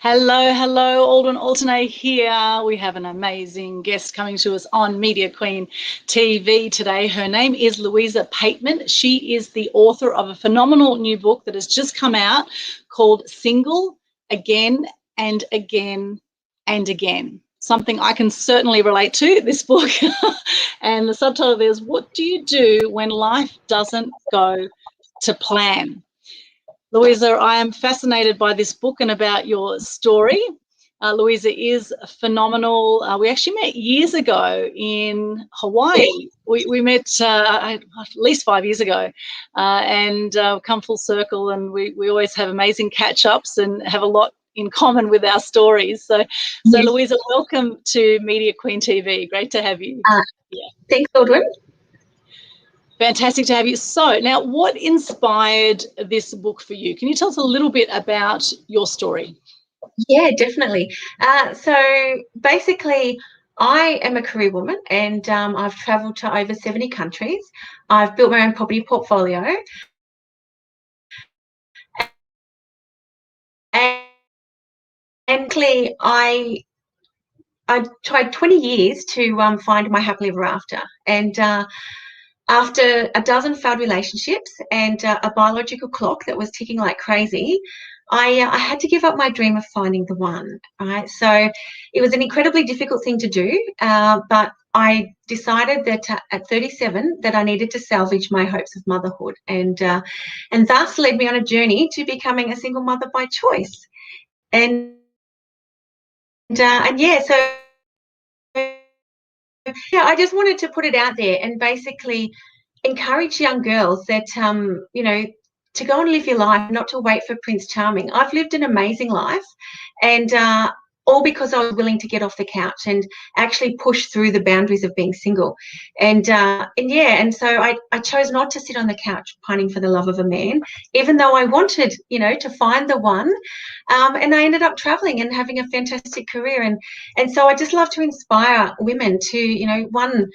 Hello, hello, Aldwyn Altuney here. We have an amazing guest coming to us on Media Queen TV today. Her name is Louisa Pateman. She is the author of a phenomenal new book that has just come out called Single Again and Again and Again. Something I can certainly relate to, this book. And the subtitle is, What Do You Do When Life Doesn't Go to Plan? Louisa, I am fascinated by this book and about your story. Louisa is phenomenal. We actually met years ago in Hawaii. We met at least 5 years ago and come full circle, and we always have amazing catch-ups and have a lot in common with our stories. So Yes. Louisa, welcome to Media Queen TV. Great to have you. Thanks, Aldwyn. Fantastic to have you. So now, what inspired this book for you? Can you tell us a little bit about your story? Yeah, definitely. So basically, I am a career woman, and I've travelled to over 70 countries. I've built my own property portfolio. And clearly, I tried 20 years to find my happily ever after. And after a dozen failed relationships and a biological clock that was ticking like crazy, I had to give up my dream of finding the one, right? So it was an incredibly difficult thing to do, but I decided that at 37 that I needed to salvage my hopes of motherhood, and thus led me on a journey to becoming a single mother by choice. And yeah, so yeah, I just wanted to put it out there and basically encourage young girls that to go and live your life, not to wait for Prince Charming. I've lived an amazing life, and all because I was willing to get off the couch and actually push through the boundaries of being single. And so I chose not to sit on the couch pining for the love of a man, even though I wanted, to find the one. And I ended up traveling and having a fantastic career. And so I just love to inspire women to, one,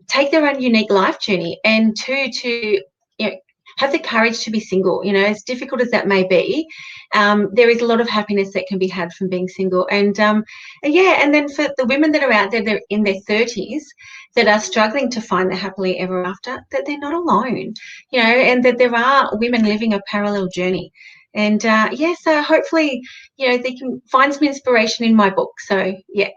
take their own unique life journey, and two, to have the courage to be single. As difficult as that may be, there is a lot of happiness that can be had from being single. And then for the women that are out there, they're in their 30s, that are struggling to find the happily ever after, that they're not alone, and that there are women living a parallel journey. And so hopefully, they can find some inspiration in my book. So yeah.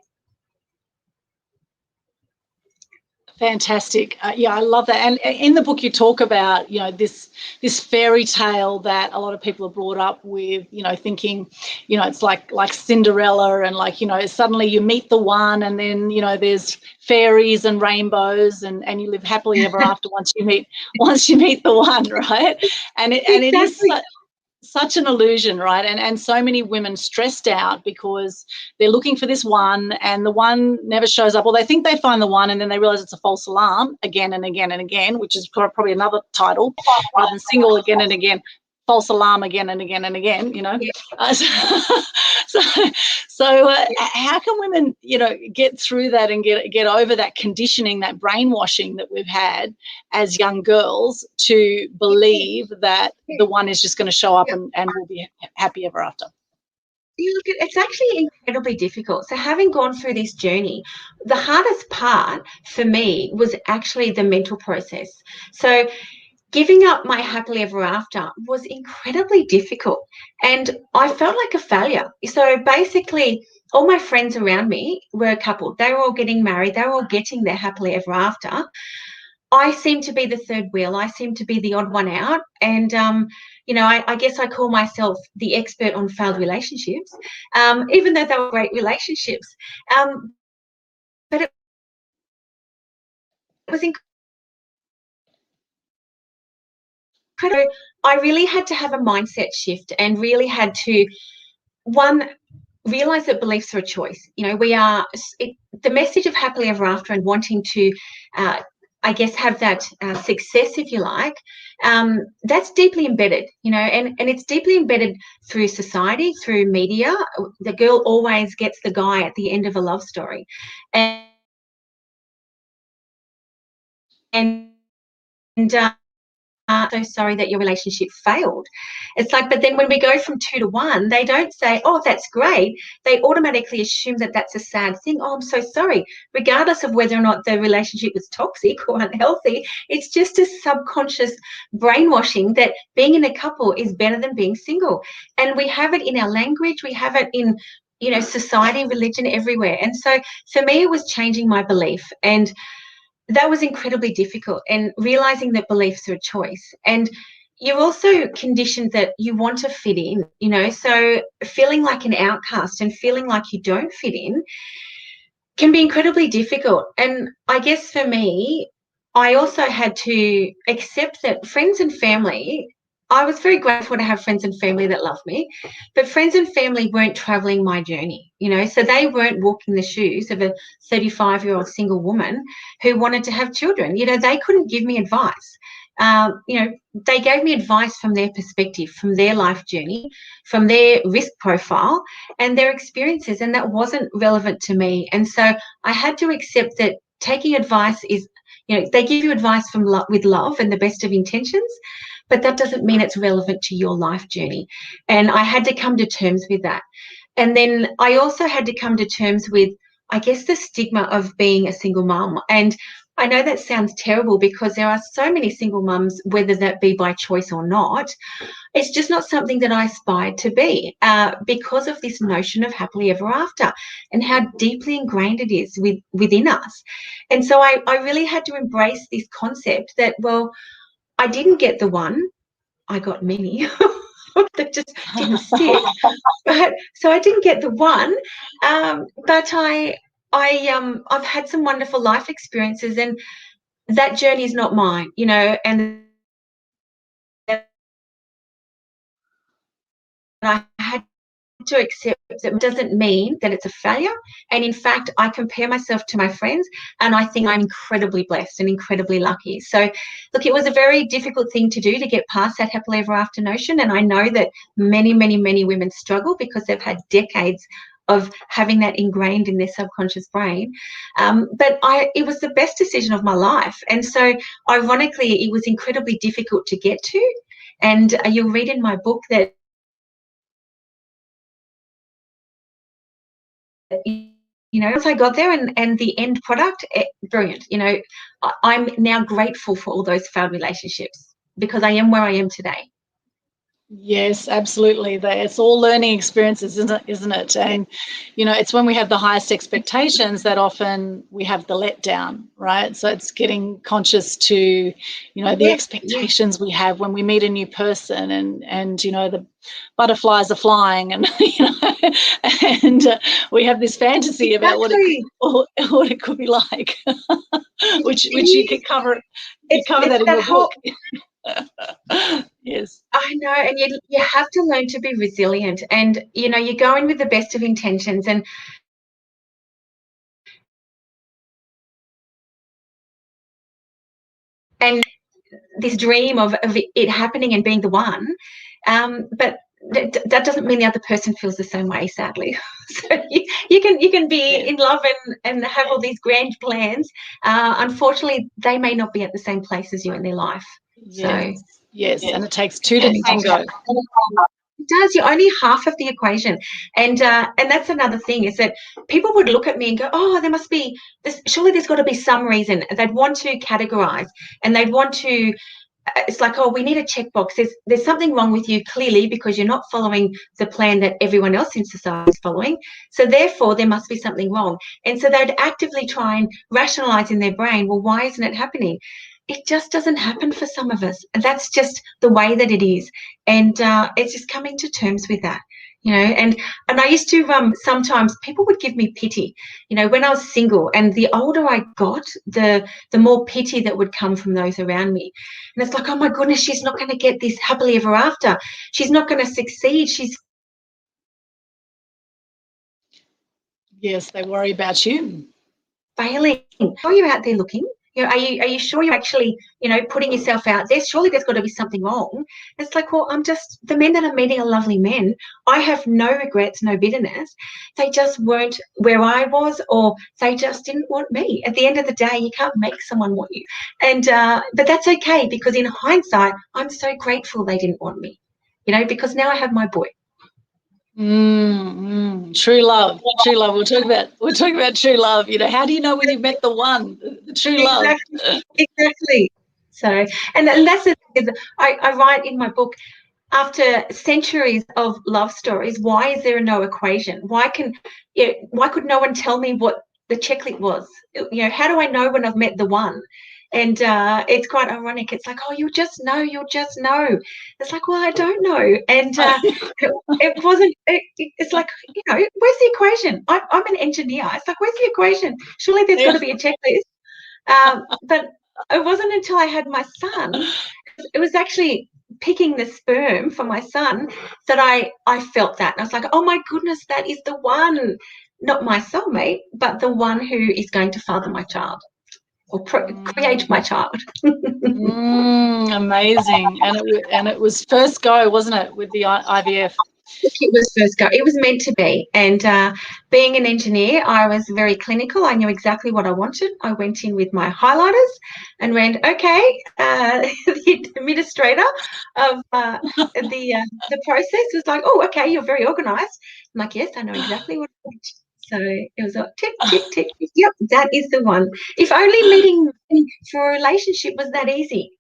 Fantastic. I love that. And in the book, you talk about, this fairy tale that a lot of people are brought up with, thinking, it's like Cinderella, and suddenly you meet the one, and then, there's fairies and rainbows, and you live happily ever after once you meet the one, right? And it is such an illusion, right? And so many women stressed out because they're looking for this one, and the one never shows up, or they think they find the one and then they realize it's a false alarm again and again and again, which is probably another title, rather than Single Again and Again, false alarm again and again and again. So how can women get through that and get over that conditioning, that brainwashing that we've had as young girls to believe that the one is just going to show up and we'll be happy ever after? Look, it's actually incredibly difficult. So having gone through this journey, the hardest part for me was actually the mental process. So giving up my happily ever after was incredibly difficult, and I felt like a failure. So basically, all my friends around me were a couple. They were all getting married. They were all getting their happily ever after. I seemed to be the third wheel. I seemed to be the odd one out. And, I guess I call myself the expert on failed relationships, even though they were great relationships. But it was incredible. I really had to have a mindset shift, and really had to, one, realize that beliefs are a choice. The message of happily ever after and wanting to, I guess, have that success, if you like, that's deeply embedded, and it's deeply embedded through society, through media. The girl always gets the guy at the end of a love story. And so sorry that your relationship failed. It's like, but then when we go from 2 to 1, they don't say, oh, that's great. They automatically assume that that's a sad thing. Oh, I'm so sorry. Regardless of whether or not the relationship was toxic or unhealthy, it's just a subconscious brainwashing that being in a couple is better than being single. And we have it in our language. We have it in, society, religion, everywhere. And so for me, it was changing my belief. And that was incredibly difficult, and realizing that beliefs are a choice. And you're also conditioned that you want to fit in, so feeling like an outcast and feeling like you don't fit in can be incredibly difficult. And I guess for me, I also had to accept that friends and family, I was very grateful to have friends and family that loved me, but friends and family weren't traveling my journey, so they weren't walking the shoes of a 35-year-old single woman who wanted to have children. They couldn't give me advice. They gave me advice from their perspective, from their life journey, from their risk profile and their experiences, and that wasn't relevant to me. And so I had to accept that taking advice is, they give you advice from with love and the best of intentions, but that doesn't mean it's relevant to your life journey. And I had to come to terms with that. And then I also had to come to terms with, I guess, the stigma of being a single mum. And I know that sounds terrible because there are so many single mums, whether that be by choice or not. It's just not something that I aspired to be because of this notion of happily ever after and how deeply ingrained it is within us. And so I really had to embrace this concept that, well, I didn't get the one, I got many that just didn't stick. But so I didn't get the one, but I've had some wonderful life experiences, and that journey is not mine, and I had to accept that doesn't mean that it's a failure. And in fact, I compare myself to my friends, and I think I'm incredibly blessed and incredibly lucky. So look, it was a very difficult thing to do, to get past that happily ever after notion. And I know that many, many, many women struggle because they've had decades of having that ingrained in their subconscious brain. But it was the best decision of my life. And so ironically, it was incredibly difficult to get to. And you'll read in my book that once I got there, and the end product, brilliant. I'm now grateful for all those failed relationships because I am where I am today. Yes, absolutely. It's all learning experiences, isn't it? And, it's when we have the highest expectations that often we have the letdown, right? So it's getting conscious to, the expectations we have when we meet a new person, and the butterflies are flying, and, and we have this fantasy about what it could be like, which you could cover. You cover that in your book. Yes, I know, and you have to learn to be resilient, and you go in with the best of intentions, and this dream of it happening and being the one, but that doesn't mean the other person feels the same way, sadly. So you can be in love and have all these grand plans. Unfortunately, they may not be at the same place as you in their life. Yes, so, yes, and it takes two to tango. It does. You're only half of the equation, and that's another thing, is that people would look at me and go, "Oh, there must be this. Surely there's got to be some reason." They'd want to categorize, and they'd want to. It's like, oh, we need a checkbox. There's something wrong with you, clearly, because you're not following the plan that everyone else in society is following. So therefore, there must be something wrong. And so they'd actively try and rationalize in their brain, well, why isn't it happening? It just doesn't happen for some of us. And that's just the way that it is. And it's just coming to terms with that. And I used to sometimes people would give me pity, when I was single, and the older I got, the more pity that would come from those around me. And it's like, oh my goodness, she's not going to get this happily ever after. She's not going to succeed. Yes, they worry about you. Failing. Are you out there looking? are you sure you're actually, putting yourself out there? Surely there's got to be something wrong. It's like, well, the men that I'm meeting are lovely men. I have no regrets, no bitterness. They just weren't where I was, or they just didn't want me. At the end of the day, you can't make someone want you. And but that's okay, because in hindsight, I'm so grateful they didn't want me, because now I have my boy. True love. We'll talk about true love. How do you know when you've met the one? The true love. Exactly. So, and that's the thing, I write in my book, after centuries of love stories, why is there no equation? Why could no one tell me what the checklist was? How do I know when I've met the one? And it's quite ironic. It's like, oh, you'll just know. It's like, well, I don't know. And it wasn't. It's like, where's the equation? I'm an engineer. It's like, where's the equation? Surely there's got to be a checklist. But it wasn't until I had my son. It was actually picking the sperm for my son that I felt that. And I was like, oh my goodness, that is the one, not my soulmate, but the one who is going to father my child or create my child. Amazing. And it was first go, wasn't it, with the IVF? It was first go. It was meant to be. And being an engineer, I was very clinical. I knew exactly what I wanted. I went in with my highlighters and went, okay, the administrator of the process was like, oh, okay, you're very organised. I'm like, yes, I know exactly what I want. So it was like, tick, tick, tick. Yep, that is the one. If only meeting for a relationship was that easy.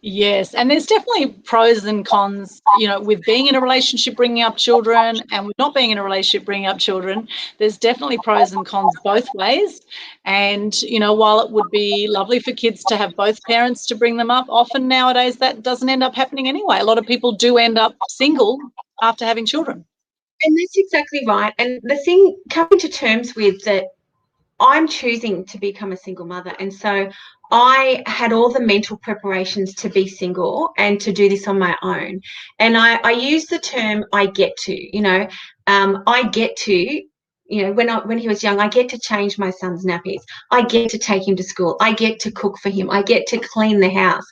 Yes, and there's definitely pros and cons, with being in a relationship bringing up children and with not being in a relationship bringing up children. There's definitely pros and cons both ways. And, while it would be lovely for kids to have both parents to bring them up, often nowadays that doesn't end up happening anyway. A lot of people do end up single after having children. And that's exactly right. And the thing, coming to terms with that, I'm choosing to become a single mother. And so I had all the mental preparations to be single and to do this on my own. And I use the term I get to, I get to, when he was young, I get to change my son's nappies. I get to take him to school. I get to cook for him. I get to clean the house.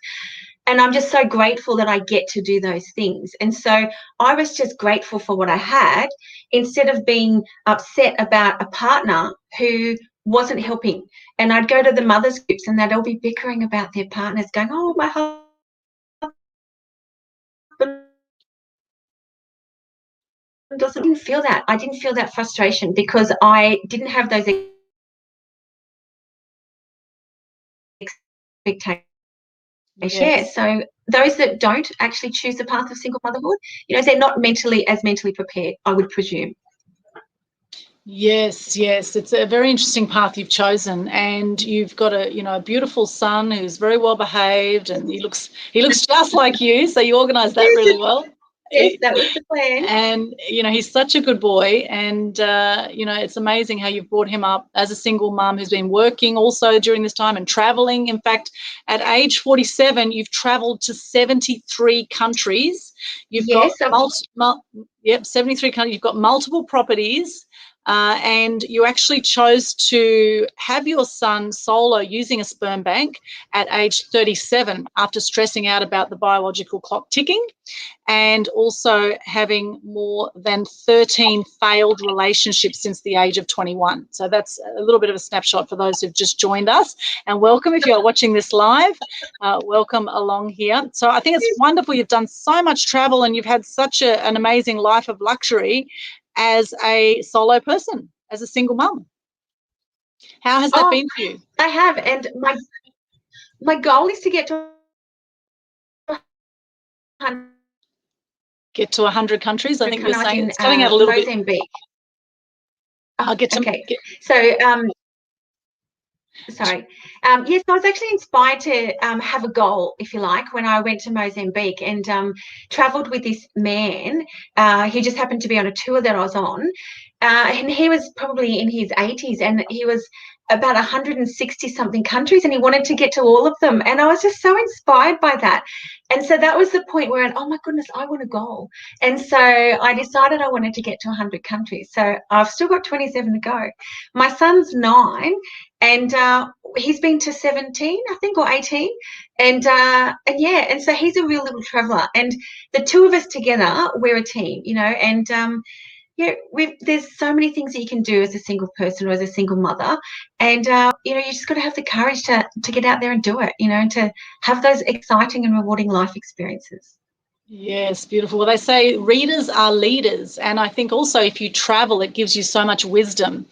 And I'm just so grateful that I get to do those things. And so I was just grateful for what I had, instead of being upset about a partner who wasn't helping. And I'd go to the mothers groups and they'd all be bickering about their partners, going, oh, my husband doesn't. I didn't feel that. I didn't feel that frustration because I didn't have those expectations. Yes. Yeah, so those that don't actually choose the path of single motherhood, they're not mentally prepared, I would presume. Yes, it's a very interesting path you've chosen, and you've got a beautiful son who's very well behaved, and he looks just like you, so you organised that really well. Yes, that was the plan. And he's such a good boy, and it's amazing how you've brought him up as a single mum who's been working also during this time and travelling. In fact, at age 47, you've travelled to 73 countries. You've got 73 countries. You've got multiple properties. And you actually chose to have your son solo using a sperm bank at age 37 after stressing out about the biological clock ticking, and also having more than 13 failed relationships since the age of 21. So that's a little bit of a snapshot for those who've just joined us. And welcome if you're watching this live. Welcome along here. So I think it's wonderful. You've done so much travel and you've had such an amazing life of luxury as a solo person, as a single mum. How has that been for you? I have, and my goal is to get to 100 countries. I think you were saying it's coming out a little Mozambique. bit. I'll get to. Okay. So, sorry. Yes, I was actually inspired to have a goal, if you like, when I went to Mozambique and travelled with this man. He just happened to be on a tour that I was on. And he was probably in his 80s, and he was about 160 something countries, and he wanted to get to all of them. And I was just so inspired by that. And so that was the point where, oh my goodness, I want to go. And so I decided I wanted to get to 100 countries. So I've still got 27 to go. My son's 9, and he's been to 17, I think, or 18. And yeah, and so he's a real little traveler. And the two of us together, we're a team, you know, and yeah, there's so many things that you can do as a single person or as a single mother, and you know, you just got to have the courage to get out there and do it, you know, and to have those exciting and rewarding life experiences. Yes, beautiful. Well, they say readers are leaders. And I think also if you travel, it gives you so much wisdom,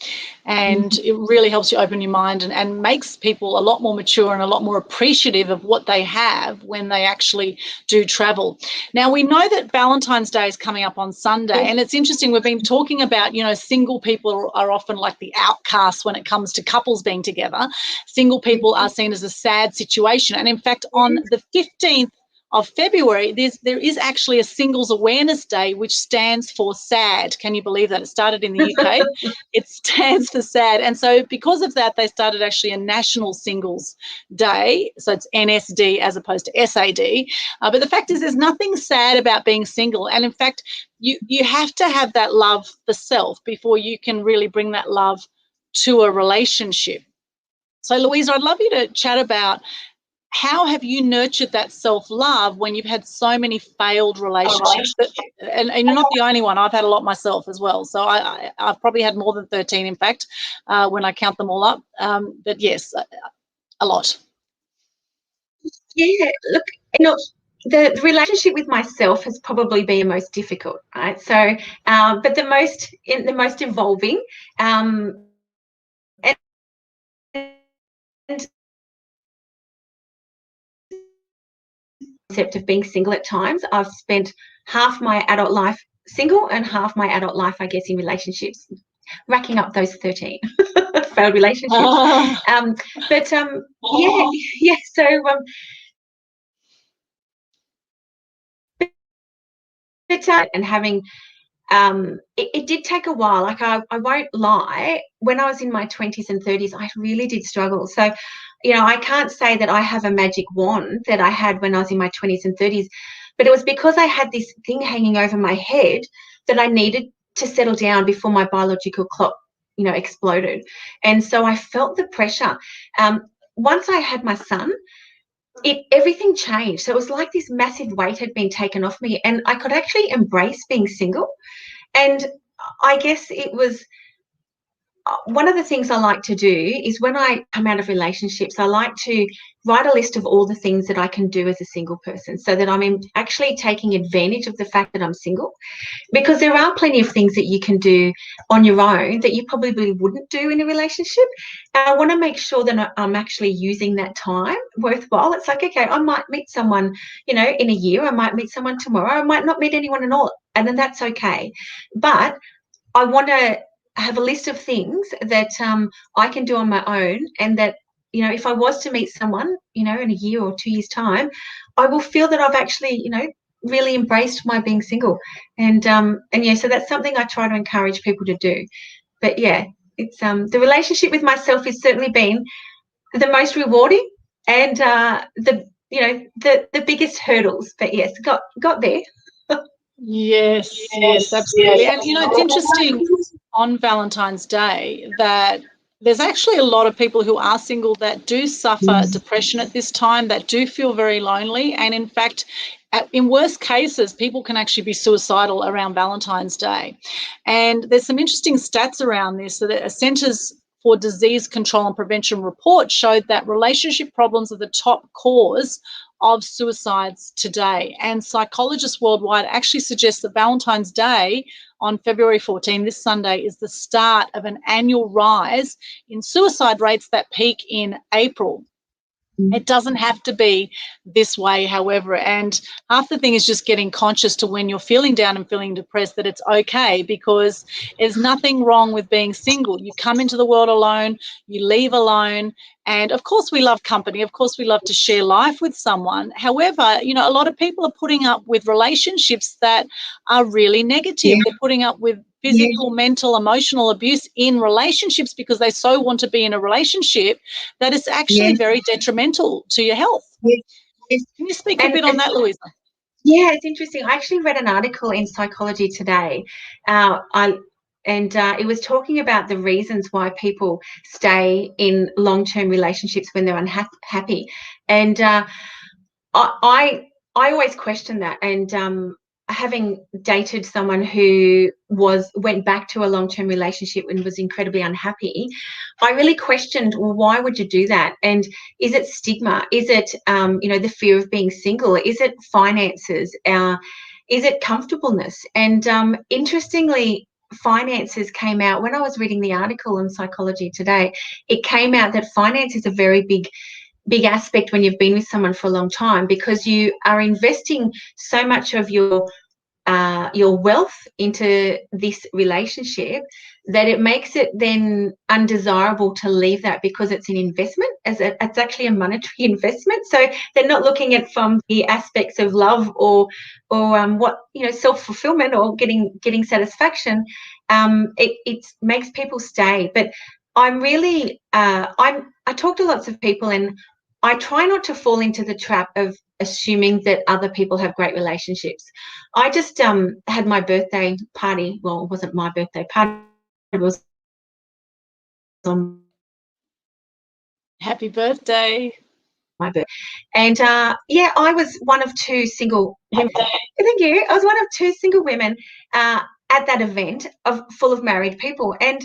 and it really helps you open your mind, and makes people a lot more mature and a lot more appreciative of what they have when they actually do travel. Now, we know that Valentine's Day is coming up on Sunday, and it's interesting. We've been talking about, you know, single people are often like the outcasts when it comes to couples being together. Single people are seen as a sad situation. And in fact, on the 15th of February, there is actually a Singles Awareness Day, which stands for SAD. Can you believe that? It started in the UK. It stands for SAD. And so because of that, they started actually a National Singles Day. So it's NSD as opposed to SAD. But the fact is, there's nothing sad about being single. And in fact, you have to have that love for self before you can really bring that love to a relationship. So, Louisa, I'd love you to chat about how have you nurtured that self-love when you've had so many failed relationships? And you're not the only one. I've had a lot myself as well. So I've probably had more than 13, in fact, when I count them all up. But yes, a lot. Yeah, look, you know, the relationship with myself has probably been the most difficult, right? So, but the most involving, and concept of being single at times. I've spent half my adult life single and half my adult life, I guess, in relationships, racking up those 13 failed relationships. Yeah. So, and having it did take a while. Like I won't lie, when I was in my 20s and 30s, I really did struggle. So, you know, I can't say that I have a magic wand that I had when I was in my 20s and 30s, but it was because I had this thing hanging over my head that I needed to settle down before my biological clock, you know, exploded. And so I felt the pressure. Once I had my son, everything changed. So it was like this massive weight had been taken off me, and I could actually embrace being single. And I guess it was one of the things I like to do is when I come out of relationships, I like to write a list of all the things that I can do as a single person, so that I'm actually taking advantage of the fact that I'm single, because there are plenty of things that you can do on your own that you probably wouldn't do in a relationship. And I want to make sure that I'm actually using that time worthwhile. It's like, okay, I might meet someone, you know, in a year, I might meet someone tomorrow, I might not meet anyone at all, and then that's okay. But I want to have a list of things that I can do on my own, and that, you know, if I was to meet someone, you know, in a year or 2 years' time, I will feel that I've actually, you know, really embraced my being single. And yeah, so that's something I try to encourage people to do. But yeah, it's the relationship with myself has certainly been the most rewarding, and the biggest hurdles. But yes, got there. Yes, absolutely. And, you know, it's interesting on Valentine's Day that there's actually a lot of people who are single that do suffer depression at this time, that do feel very lonely. And in fact, in worst cases, people can actually be suicidal around Valentine's Day. And there's some interesting stats around this. So the Centers for Disease Control and Prevention report showed that relationship problems are the top cause of suicides today. And psychologists worldwide actually suggest that Valentine's Day on February 14, this Sunday, is the start of an annual rise in suicide rates that peak in April. It doesn't have to be this way, however, and half the thing is just getting conscious to when you're feeling down and feeling depressed that it's okay, because there's nothing wrong with being single. You come into the world alone, you leave alone, and of course we love company. Of course we love to share life with someone. However, you know, a lot of people are putting up with relationships that are really negative. They're putting up with physical, mental, emotional abuse in relationships because they so want to be in a relationship that it's actually very detrimental to your health. Yes. Can you speak a bit on that, Louisa? Yeah, it's interesting. I actually read an article in Psychology Today. It was talking about the reasons why people stay in long-term relationships when they're unhappy. And I always question that. And having dated someone who went back to a long-term relationship and was incredibly unhappy, I really questioned, well, why would you do that? And is it stigma? Is it the fear of being single? Is it finances? Is it comfortableness? And interestingly, finances came out when I was reading the article in Psychology Today. It came out that finance is a very big aspect when you've been with someone for a long time, because you are investing so much of your wealth into this relationship that it makes it then undesirable to leave that, because it's an investment. It's actually a monetary investment. So they're not looking at from the aspects of love or what, self-fulfillment or getting satisfaction. It makes people stay. But I'm really I talk to lots of people, and I try not to fall into the trap of assuming that other people have great relationships. I just had my birthday party. Well, it wasn't my birthday party. It was on Happy birthday. my birthday. And I was one of two single women. Thank you. I was one of two single women at that event full of married people. And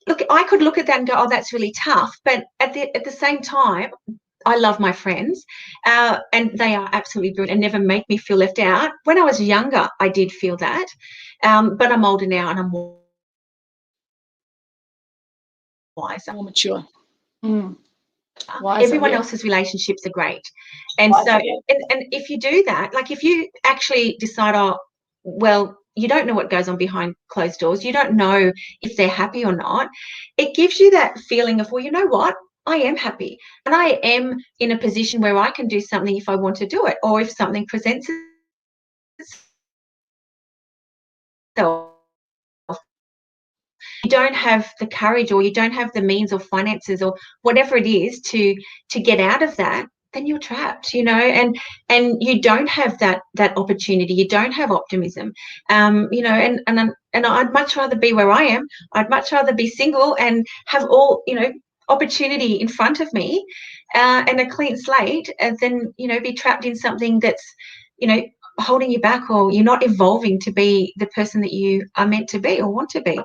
look, I could look at that and go, oh, that's really tough. But at the same time, I love my friends, and they are absolutely brilliant and never make me feel left out. When I was younger, I did feel that, but I'm older now and I'm more wiser. More mature. Everyone else's relationships are great. And so, and if you do that, like if you actually decide, oh, well, you don't know what goes on behind closed doors, you don't know if they're happy or not, it gives you that feeling of, well, you know what? I am happy and I am in a position where I can do something if I want to do it, or if something presents itself. You don't have the courage, or you don't have the means or finances or whatever it is to get out of that, then you're trapped, and you don't have that opportunity. You don't have optimism, and I'd much rather be where I am. I'd much rather be single and have all, opportunity in front of me, and a clean slate, than, be trapped in something that's, holding you back, or you're not evolving to be the person that you are meant to be or want to be.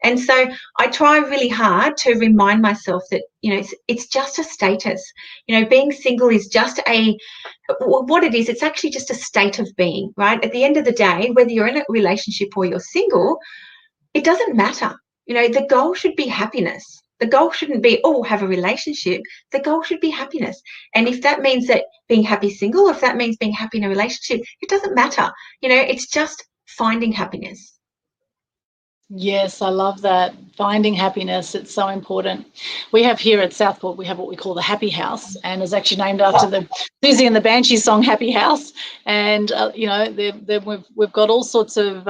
And so I try really hard to remind myself that, it's just a status. Being single is just what it is. It's actually just a state of being, right? At the end of the day, whether you're in a relationship or you're single, it doesn't matter. The goal should be happiness. The goal shouldn't be, oh, have a relationship. The goal should be happiness. And if that means that being happy single, or if that means being happy in a relationship, it doesn't matter. It's just finding happiness. Yes, I love that. Finding happiness, it's so important. We have here at Southport, we have what we call the Happy House, and it's actually named after the Susie and the Banshee song Happy House. And, we've got all sorts of,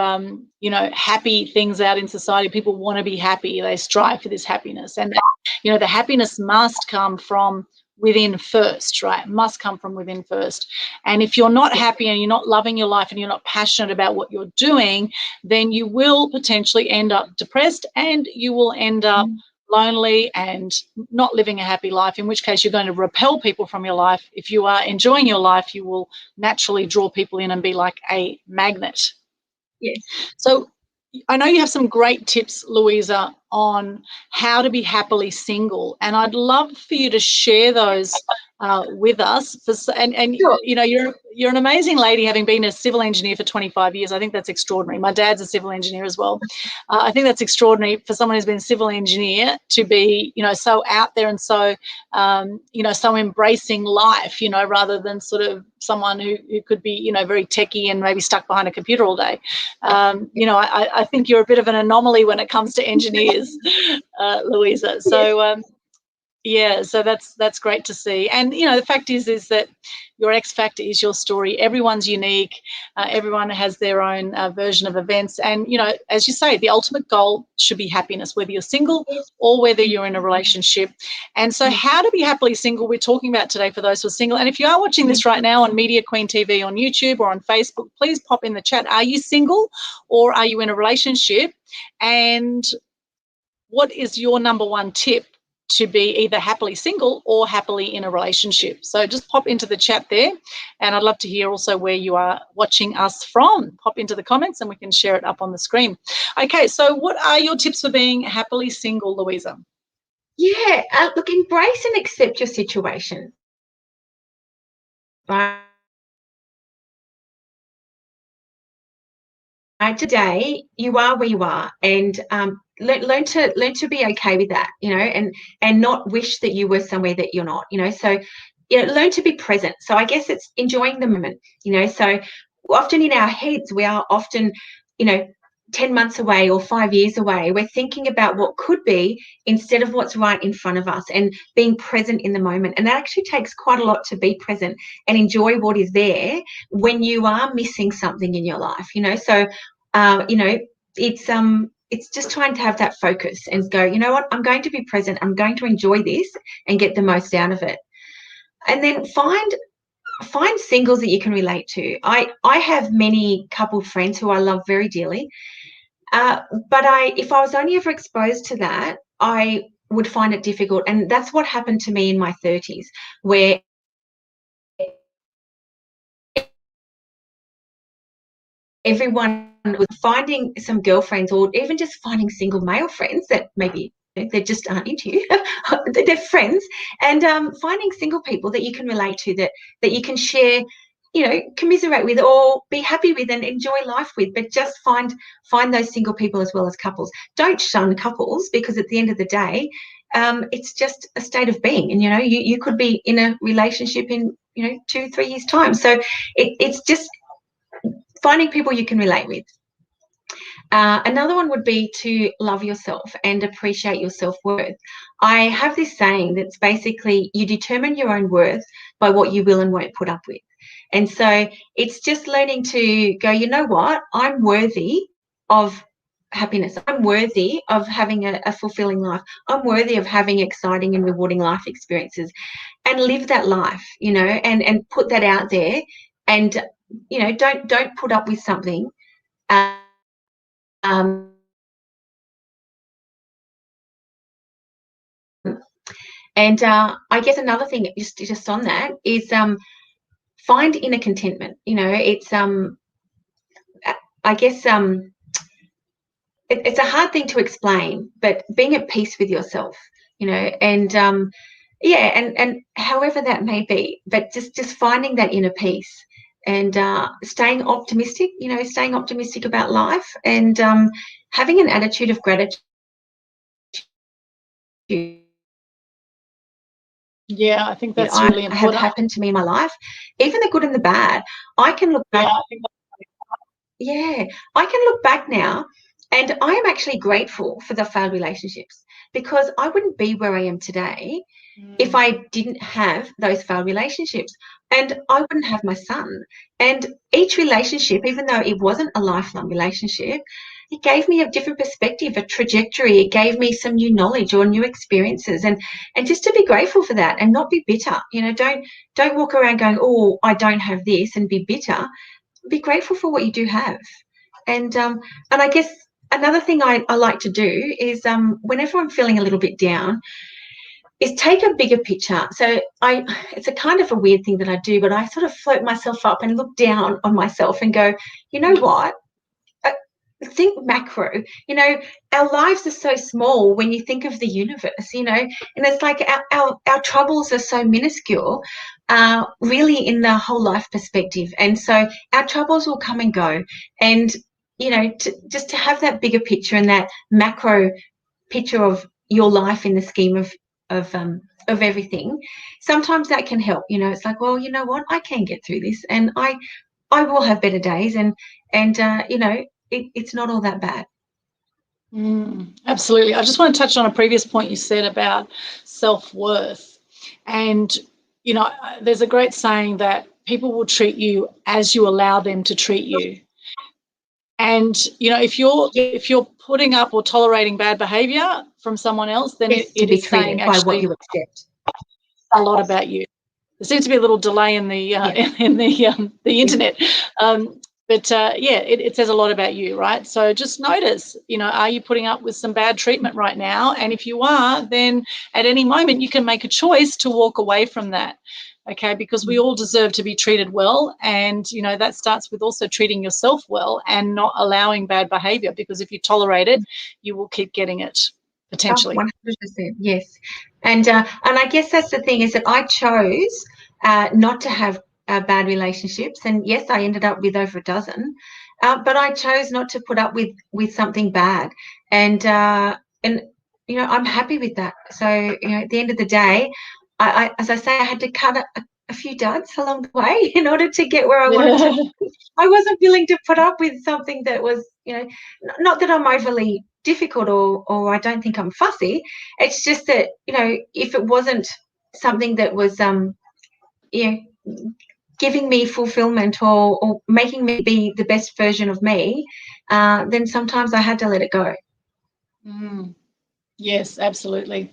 happy things out in society. People want to be happy. They strive for this happiness. And, the happiness must come from within first, right? Must come from within first. And if you're not happy and you're not loving your life and you're not passionate about what you're doing, then you will potentially end up depressed, and you will end up lonely and not living a happy life, in which case you're going to repel people from your life. If you are enjoying your life, you will naturally draw people in and be like a magnet. Yes. So I know you have some great tips, Louisa, on how to be happily single, and I'd love for you to share those with us. Sure. You're an amazing lady, having been a civil engineer for 25 years. I think that's extraordinary. My dad's a civil engineer as well. I think that's extraordinary for someone who's been a civil engineer to be, so out there and so, so embracing life, rather than sort of someone who could be, very techie and maybe stuck behind a computer all day. I think you're a bit of an anomaly when it comes to engineers, Louisa. So, Yeah, so that's great to see. And the fact is that your X factor is your story. Everyone's unique. Everyone has their own version of events. And as you say, the ultimate goal should be happiness, whether you're single or whether you're in a relationship. And so, how to be happily single? We're talking about today for those who are single. And if you are watching this right now on Media Queen TV on YouTube or on Facebook, please pop in the chat. Are you single or are you in a relationship? And what is your number one tip to be either happily single or happily in a relationship? So just pop into the chat there, and I'd love to hear also where you are watching us from. Pop into the comments and we can share it up on the screen. Okay, so what are your tips for being happily single, Louisa? Yeah, look, embrace and accept your situation. Right. Today, you are where you are, and learn to be okay with that, and not wish that you were somewhere that you're not, So, learn to be present. So I guess it's enjoying the moment, So often in our heads, we are often, 10 months away or 5 years away. We're thinking about what could be instead of what's right in front of us, and being present in the moment. And that actually takes quite a lot to be present and enjoy what is there when you are missing something in your life, So, it's just trying to have that focus and go, you know what, I'm going to be present. I'm going to enjoy this and get the most out of it. And then find singles that you can relate to. I have many couple friends who I love very dearly. But if I was only ever exposed to that, I would find it difficult. And that's what happened to me in my 30s, where everyone was finding some girlfriends, or even just finding single male friends that maybe they just aren't into you. They're friends, and finding single people that you can relate to, that you can share, commiserate with or be happy with and enjoy life with. But just find those single people as well as couples. Don't shun couples, because at the end of the day, it's just a state of being, and you could be in a relationship in 2-3 years time. So it's just finding people you can relate with. Another one would be to love yourself and appreciate your self-worth. I have this saying that's basically, you determine your own worth by what you will and won't put up with. And so it's just learning to go, you know what, I'm worthy of happiness. I'm worthy of having a fulfilling life. I'm worthy of having exciting and rewarding life experiences, and live that life, and put that out there. And, don't put up with something. Um, and I guess another thing, just on that, is find inner contentment. It's I guess it's a hard thing to explain, but being at peace with yourself, and and however that may be, but just finding that inner peace, and staying optimistic, staying optimistic about life, and having an attitude of gratitude. Yeah, I think that's really important. Have happened to me in my life, even the good and the bad. I can look back. I can look back now, and I am actually grateful for the failed relationships, because I wouldn't be where I am today if I didn't have those failed relationships, and I wouldn't have my son. And each relationship, even though it wasn't a lifelong relationship, it gave me a different perspective, a trajectory. It gave me some new knowledge or new experiences, and just to be grateful for that and not be bitter. Don't walk around going, oh, I don't have this, and be bitter. Be grateful for what you do have. And I guess another thing I like to do is, whenever I'm feeling a little bit down, is take a bigger picture. So it's a kind of a weird thing that I do, but I sort of float myself up and look down on myself and go, you know what? Think macro. Our lives are so small when you think of the universe, and it's like our troubles are so minuscule, really, in the whole life perspective. And so our troubles will come and go, and just to have that bigger picture and that macro picture of your life in the scheme of everything, sometimes that can help. It's like, well, you know what, I can get through this, and I will have better days, and it's not all that bad. Absolutely. I just want to touch on a previous point you said about self-worth. And, you know, there's a great saying that people will treat you as you allow them to treat you. And, you know, if you're putting up or tolerating bad behavior from someone else, then it is saying by what actually you accept a lot about you. There seems to be a little delay in the the internet, but yeah, it says a lot about you, right? So just notice, you know, are you putting up with some bad treatment right now? And if you are, then at any moment you can make a choice to walk away from that. Okay, because we all deserve to be treated well, and you know that starts with also treating yourself well and not allowing bad behavior. Because if you tolerate it, you will keep getting it potentially. 100%, yes. And I guess that's the thing, is that I chose not to have bad relationships, and yes, I ended up with over a dozen, but I chose not to put up with something bad, and you know, I'm happy with that. So you know, at the end of the day, I as I say, I had to cut a few duds along the way in order to get where I wanted to be. I wasn't willing to put up with something that was, you know, not that I'm overly difficult or I don't think I'm fussy. It's just that, you know, if it wasn't something that was you know, giving me fulfillment or making me be the best version of me, then sometimes I had to let it go. Yes, absolutely.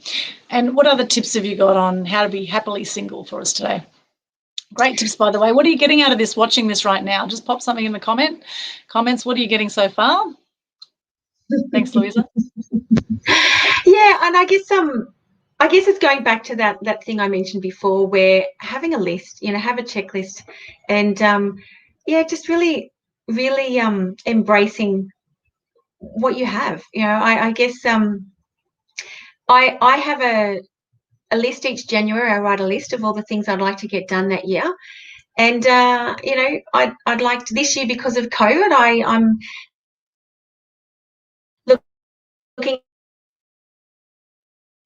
And what other tips have you got on how to be happily single for us today? Great tips, by the way. What are you getting out of this, watching this right now? Just pop something in the comments. What are you getting so far? Thanks, Louisa. Yeah, and I guess it's going back to that thing I mentioned before, where having a list, you know, have a checklist, and yeah, just really embracing what you have. You know, I guess I have a list each January. I write a list of all the things I'd like to get done that year. And you know, I'd like to, this year, because of COVID, I'm looking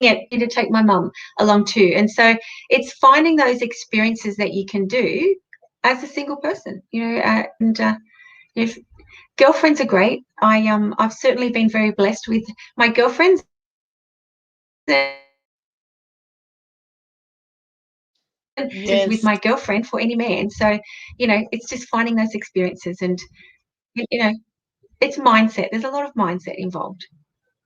at to take my mum along too. And so it's finding those experiences that you can do as a single person, you know, and if girlfriends are great. I've certainly been very blessed with my girlfriends. With Yes. my girlfriend for any man. So, you know, it's just finding those experiences, and you know, it's mindset. There's a lot of mindset involved.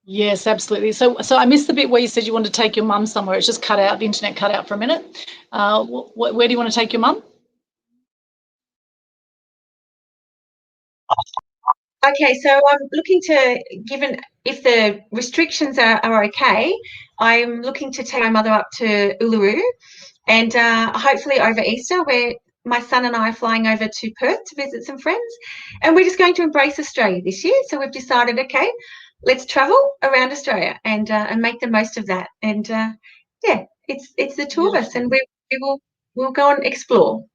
Yes, absolutely. So I missed the bit where you said you wanted to take your mum somewhere. It's just cut out. The internet cut out for a minute. Where do you want to take your mum? Okay, so I'm looking to, given if the restrictions are okay, I'm looking to take my mother up to Uluru, and hopefully over Easter, where my son and I are flying over to Perth to visit some friends, and we're just going to embrace Australia this year. So we've decided, okay, let's travel around Australia and make the most of that. And yeah, it's the two of us, and we'll go and explore.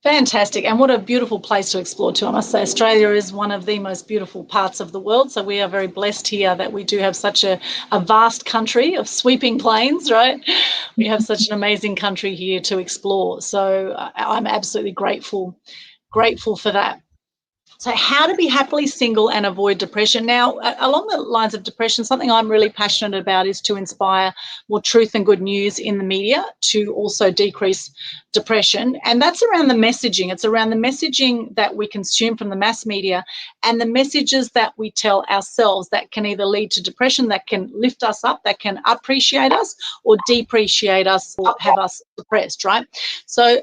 Fantastic. And what a beautiful place to explore too. I must say Australia is one of the most beautiful parts of the world. So we are very blessed here that we do have such a vast country of sweeping plains, right? We have such an amazing country here to explore. So I'm absolutely grateful for that. So how to be happily single and avoid depression. Now, along the lines of depression, something I'm really passionate about is to inspire more truth and good news in the media to also decrease depression. And that's around the messaging. It's around the messaging that we consume from the mass media and the messages that we tell ourselves that can either lead to depression, that can lift us up, that can appreciate us or depreciate us or have us depressed, right? So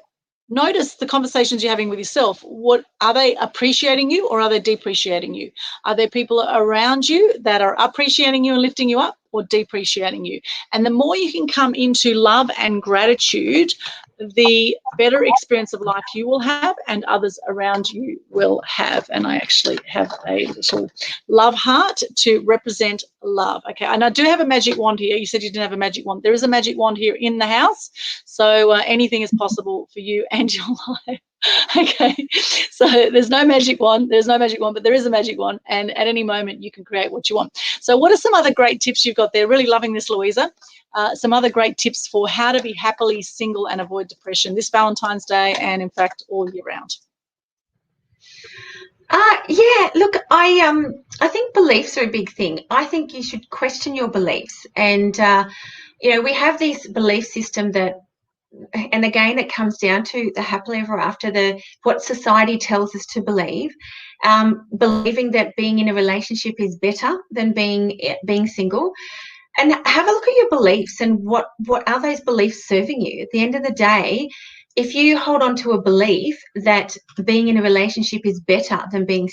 notice the conversations you're having with yourself. What are they appreciating you or are they depreciating you? Are there people around you that are appreciating you and lifting you up or depreciating you? And the more you can come into love and gratitude, the better experience of life you will have and others around you will have. And I actually have a little love heart to represent love. Okay, and I do have a magic wand here. You said you didn't have a magic wand. There is a magic wand here in the house. So anything is possible for you and your life. Okay, so there's no magic wand, but there is a magic wand, and at any moment you can create what you want. So what are some other great tips you've got there? Really loving this, Louisa. Some other great tips for how to be happily single and avoid depression this Valentine's Day and in fact all year round. Yeah, look, I think beliefs are a big thing. I think you should question your beliefs. And we have this belief system that, and again, it comes down to the happily ever after, the what society tells us to believe. Believing that being in a relationship is better than being single. And have a look at your beliefs and what are those beliefs serving you. At the end of the day, if you hold on to a belief that being in a relationship is better than being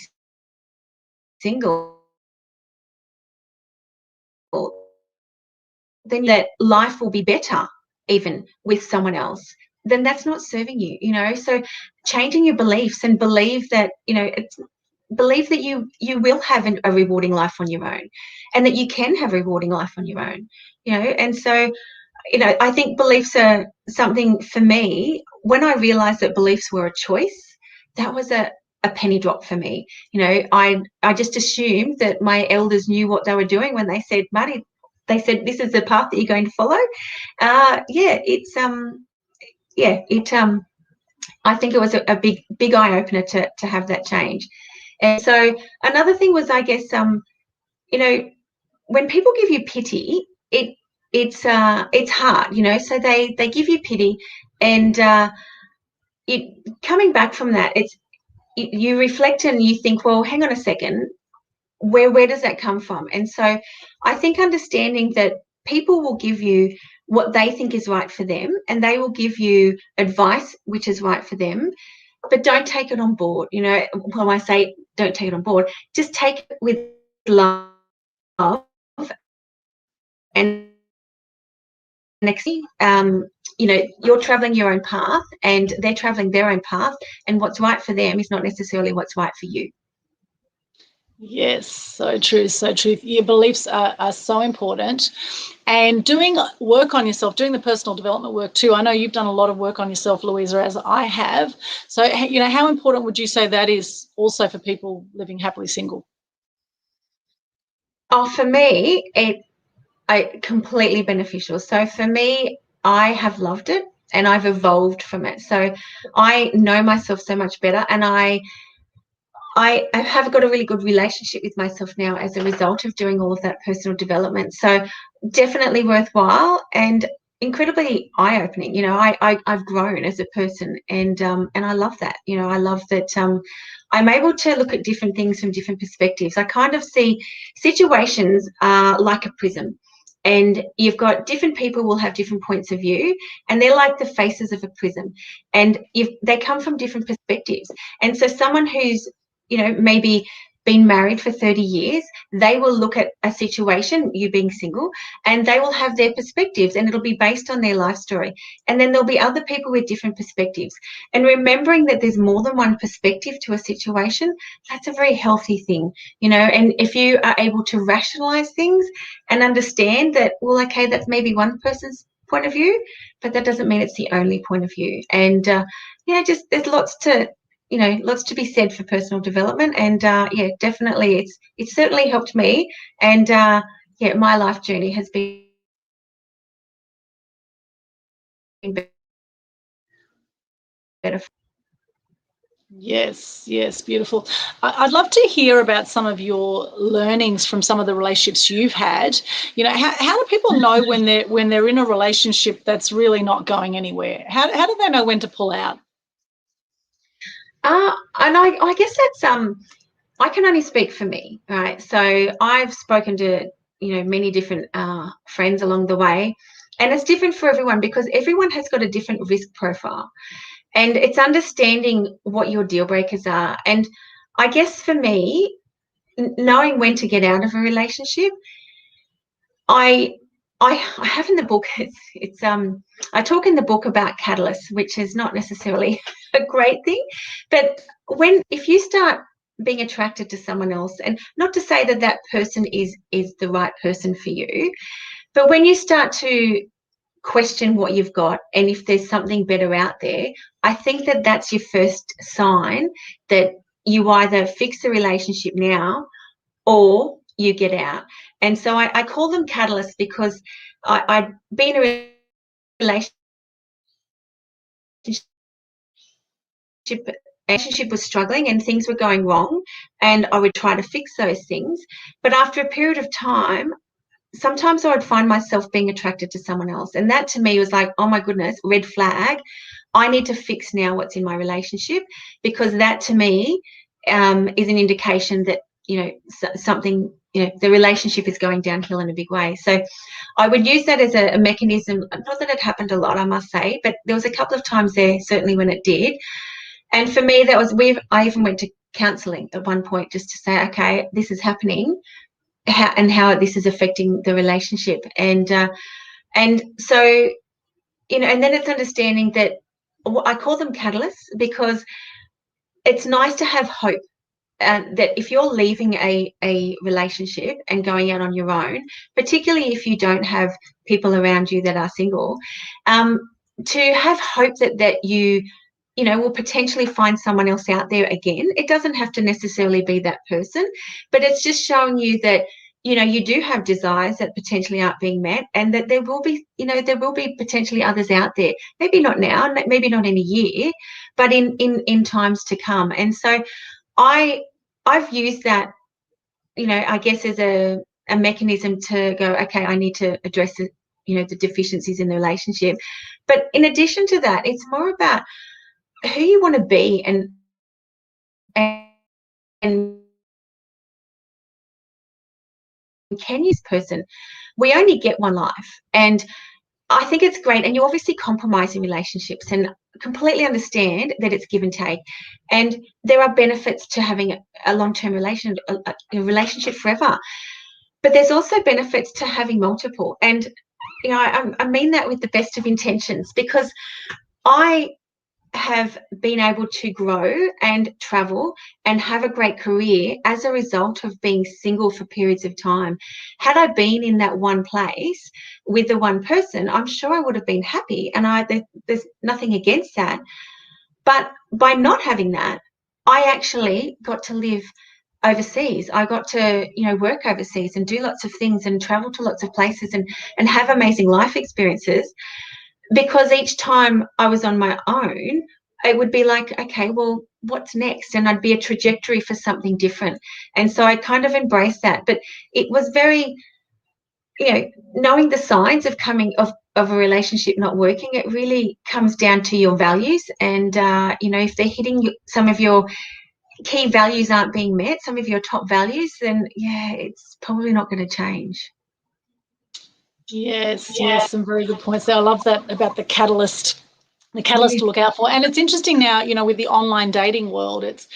single, then that life will be better even with someone else, then that's not serving you. So changing your beliefs and believe that, believe that you will have a rewarding life on your own, and that you can have a rewarding life on your own. And so, I think beliefs are something for me. When I realized that beliefs were a choice, that was a penny drop for me. I just assumed that my elders knew what they were doing when they said, Marty, they said, this is the path that you're going to follow. I think it was a big eye opener to have that change. And so another thing was, I guess, when people give you pity, it's hard. So they give you pity, and coming back from that, you reflect and you think, well, hang on a second, where does that come from? And so I think understanding that people will give you what they think is right for them, and they will give you advice which is right for them, but don't take it on board. When I say don't take it on board, just take it with love and you're traveling your own path and they're traveling their own path, and what's right for them is not necessarily what's right for you. Yes, so true, so true. Your beliefs are so important. And doing work on yourself, doing the personal development work too. I know you've done a lot of work on yourself, Louisa, as I have. So, how important would you say that is also for people living happily single? Oh, for me, I completely beneficial. So for me, I have loved it and I've evolved from it. So I know myself so much better, and I have got a really good relationship with myself now as a result of doing all of that personal development. So definitely worthwhile and incredibly eye-opening. I've grown as a person, and I love that. I love that I'm able to look at different things from different perspectives. I kind of see situations like a prism. And you've got different people will have different points of view, and they're like the faces of a prism, and they come from different perspectives. And so someone who's maybe been married for 30 years, they will look at a situation, you being single, and they will have their perspectives, and it'll be based on their life story. And then there'll be other people with different perspectives. And remembering that there's more than one perspective to a situation, that's a very healthy thing. And if you are able to rationalize things and understand that, well, okay, that's maybe one person's point of view, but that doesn't mean it's the only point of view. And just there's lots to be said for personal development. And definitely it's certainly helped me. And my life journey has been better. Yes, yes, beautiful. I'd love to hear about some of your learnings from some of the relationships you've had. How do people know when they're in a relationship that's really not going anywhere? How do they know when to pull out? And I guess that's I can only speak for me, right? So I've spoken to many different friends along the way, and it's different for everyone because everyone has got a different risk profile. And it's understanding what your deal breakers are. And I guess for me, knowing when to get out of a relationship, I I have in the book, it's I talk in the book about catalysts, which is not necessarily a great thing, but if you start being attracted to someone else, and not to say that that person is the right person for you, but when you start to question what you've got and if there's something better out there, I think that that's your first sign that you either fix the relationship now or you get out. And so I call them catalysts because I'd been in a relationship relationship was struggling and things were going wrong, and I would try to fix those things. But after a period of time, sometimes I would find myself being attracted to someone else. And that to me was like, oh my goodness, red flag. I need to fix now what's in my relationship, because that to me is an indication that, something, the relationship is going downhill in a big way. So I would use that as a mechanism. Not that it happened a lot, I must say, but there was a couple of times there, certainly, when it did. And for me, that was I even went to counselling at one point just to say, okay, this is happening, how this is affecting the relationship. And so, and then it's understanding that I call them catalysts, because it's nice to have hope. That if you're leaving a relationship and going out on your own, particularly if you don't have people around you that are single, to have hope that you will potentially find someone else out there again. It doesn't have to necessarily be that person, but it's just showing you that, you do have desires that potentially aren't being met, and that there will be potentially others out there. Maybe not now, maybe not in a year, but in times to come. And so I've used that, I guess, as a mechanism to go, okay, I need to address the deficiencies in the relationship. But in addition to that, it's more about who you want to be, and can you, this person, we only get one life. And I think it's great. And you obviously compromise in relationships, and completely understand that it's give and take. And there are benefits to having a long-term relationship forever. But there's also benefits to having multiple. And, I mean that with the best of intentions, because I have been able to grow and travel and have a great career as a result of being single for periods of time. Had I been in that one place with the one person, I'm sure I would have been happy, and there's nothing against that. But by not having that, I actually got to live overseas. I got to, work overseas and do lots of things and travel to lots of places and have amazing life experiences. Because each time I was on my own, it would be like, okay, well, what's next? And I'd be a trajectory for something different. And so I kind of embraced that. But it was very, knowing the signs of a relationship not working, it really comes down to your values. And, if they're hitting some of your key values aren't being met, some of your top values, then, yeah, it's probably not going to change. Yes, some very good points there. I love that about the catalyst to look out for. And it's interesting now, with the online dating world, it's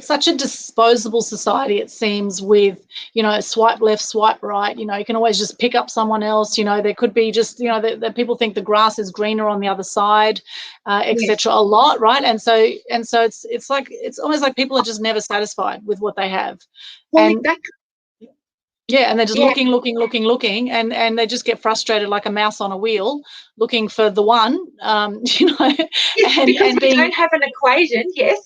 such a disposable society, it seems, with, swipe left, swipe right. You can always just pick up someone else. There could be just, that people think the grass is greener on the other side, etc. A lot, right? And so it's like, it's almost like people are just never satisfied with what they have. Well, and exactly. Yeah, and they're just looking, and they just get frustrated like a mouse on a wheel, looking for the one, Yes, and because we being, don't have an equation, yes.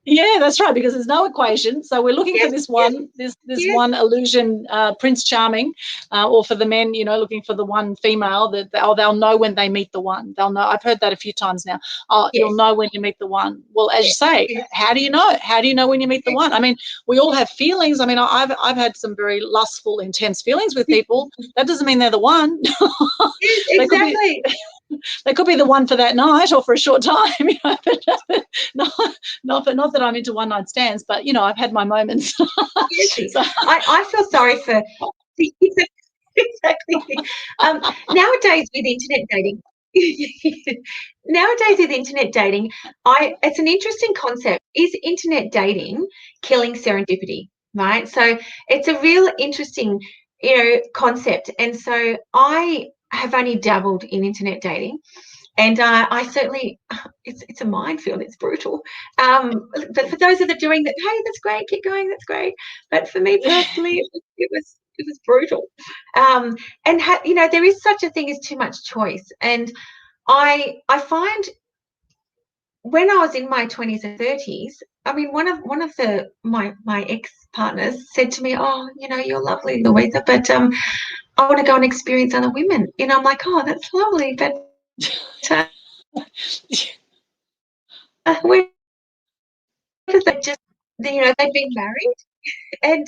Yeah, that's right, because there's no equation. So we're looking for this one, this one illusion, Prince Charming, or for the men, looking for the one female that they'll know when they meet the one. They'll know. I've heard that a few times now. You'll know when you meet the one. Well, as you say, how do you know? How do you know when you meet the one? I mean, we all have feelings. I mean, I've had some very lustful, intense feelings with people. That doesn't mean they're the one. Yes, exactly. They could be the one for that night or for a short time, but not that I'm into one night stands, but I've had my moments. Yes, so. I feel sorry for exactly. Nowadays with internet dating, it's an interesting concept. Is internet dating killing serendipity? Right. So it's a real interesting, concept. And so I have only dabbled in internet dating, and I certainly, it's a minefield. It's brutal. But for those that are doing that, hey, that's great. Keep going. That's great. But for me personally, it was brutal. And there is such a thing as too much choice. And I find when I was in my 20s and 30s, I mean, one of my ex-partners said to me, "Oh, you're lovely, Louisa, but I want to go and experience other women." I'm like, "Oh, that's lovely, but we're of them just, you know, they've been married, and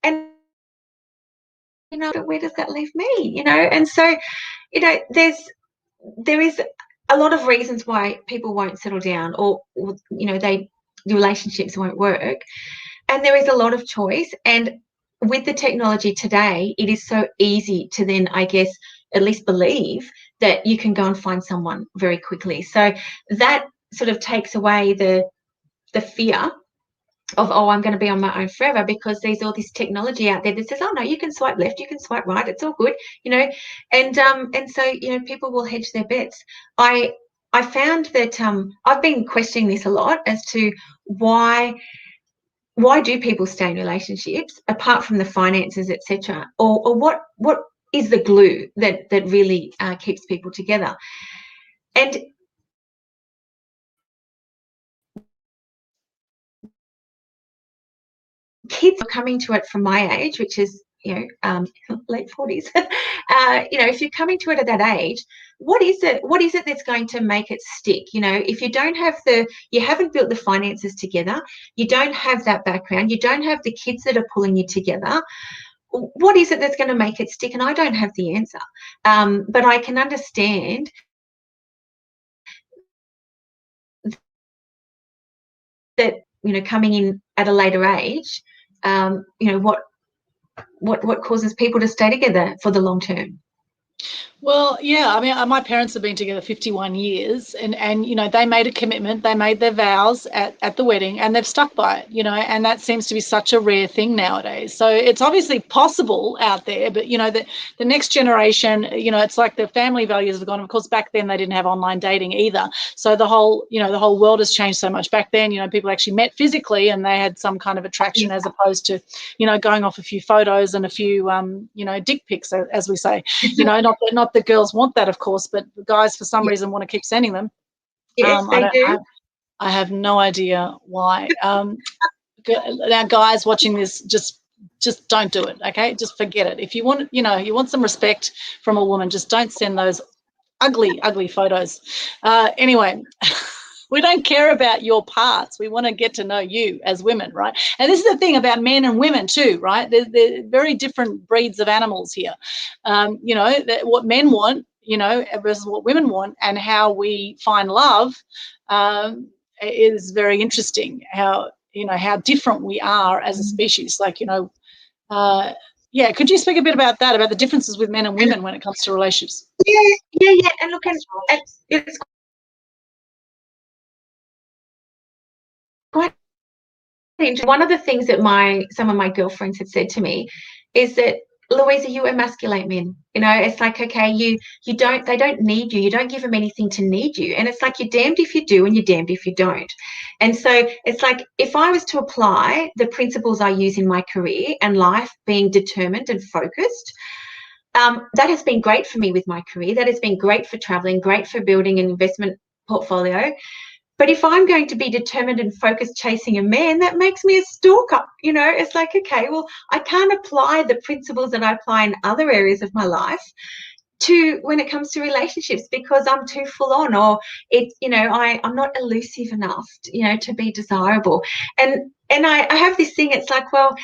and you know, where does that leave me? You know, and so, you know, there is a lot of reasons why people won't settle down, or you know, the relationships won't work, and there is a lot of choice. And with the technology today, it is so easy to then, I guess, at least believe that you can go and find someone very quickly. So that sort of takes away the fear of, oh, I'm going to be on my own forever, because there's all this technology out there that says, oh no, you can swipe left, you can swipe right, it's all good, you know. And so, you know, people will hedge their bets. I found that I've been questioning this a lot as to why do people stay in relationships apart from the finances, etc., or what is the glue that really keeps people together. And kids are coming to it from my age, which is, you know, late 40s. You know, if you're coming to it at that age, what is it that's going to make it stick? You know, if you don't have you haven't built the finances together, you don't have that background, you don't have the kids that are pulling you together, what is it that's going to make it stick? And I don't have the answer, but I can understand that, you know, coming in at a later age, you know, what causes people to stay together for the long term. Well, yeah, I mean, my parents have been together 51 years, and you know, they made a commitment, they made their vows at the wedding, and they've stuck by it, you know, and that seems to be such a rare thing nowadays. So it's obviously possible out there, but you know, the next generation, you know, it's like the family values have gone. Of course, back then they didn't have online dating either. So the whole world has changed so much. Back then, you know, people actually met physically and they had some kind of attraction, as opposed to, you know, going off a few photos and a few, you know, dick pics, as we say, you know, not the girls want that, of course, but the guys for some reason want to keep sending them. Yes, they do. I have no idea why. Now, guys watching this, just don't do it, okay? Just forget it. If you want, you know, you want some respect from a woman, just don't send those ugly photos. Anyway. We don't care about your parts. We want to get to know you as women, right? And this is the thing about men and women too, right? They're very different breeds of animals here. You know, what men want, you know, versus what women want, and how we find love is very interesting. How, you know, how different we are as a species. Like, you know, yeah, could you speak a bit about that, about the differences with men and women when it comes to relationships? Yeah. And look, it's quite interesting. One of the things that some of my girlfriends had said to me is that, Louisa, you emasculate men. You know, it's like, okay, they don't need you. You don't give them anything to need you. And it's like, you're damned if you do and you're damned if you don't. And so it's like, if I was to apply the principles I use in my career and life, being determined and focused, that has been great for me with my career. That has been great for traveling, great for building an investment portfolio. But if I'm going to be determined and focused chasing a man, that makes me a stalker. You know, it's like, okay, well, I can't apply the principles that I apply in other areas of my life to when it comes to relationships, because I'm too full on, or you know, I'm not elusive enough, you know, to be desirable. And I have this thing, it's like, well,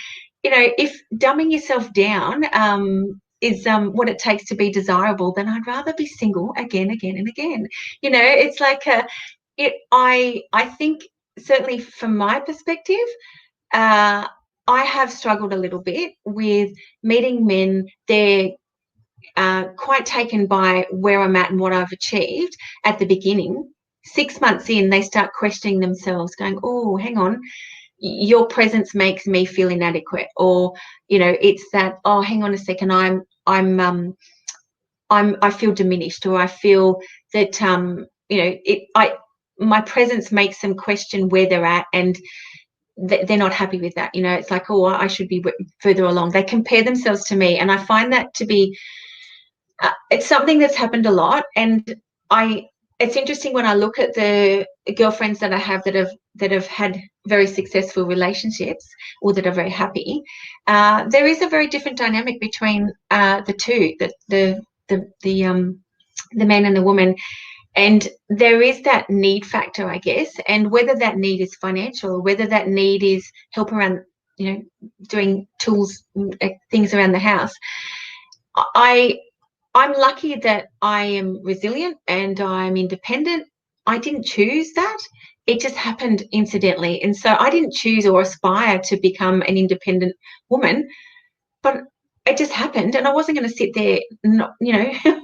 you know, if dumbing yourself down is what it takes to be desirable, then I'd rather be single again and again. You know, it's like I think, certainly from my perspective, I have struggled a little bit with meeting men. They're quite taken by where I'm at and what I've achieved at the beginning. 6 months in, they start questioning themselves, going, oh, hang on, your presence makes me feel inadequate. Or, you know, it's that, oh, hang on a second, I feel diminished, or I feel that, you know, my presence makes them question where they're at, and they're not happy with that. You know, it's like, oh, I should be further along. They compare themselves to me, and I find that to be it's something that's happened a lot. And it's interesting when I look at the girlfriends that I have that have had very successful relationships, or that are very happy. There is a very different dynamic between the two, the man and the woman. And there is that need factor, I guess, and whether that need is financial or whether that need is help around, doing tools, things around the house. I'm lucky that I am resilient and I'm independent. I didn't choose that. It just happened incidentally. And so I didn't choose or aspire to become an independent woman, but it just happened. And I wasn't going to sit there,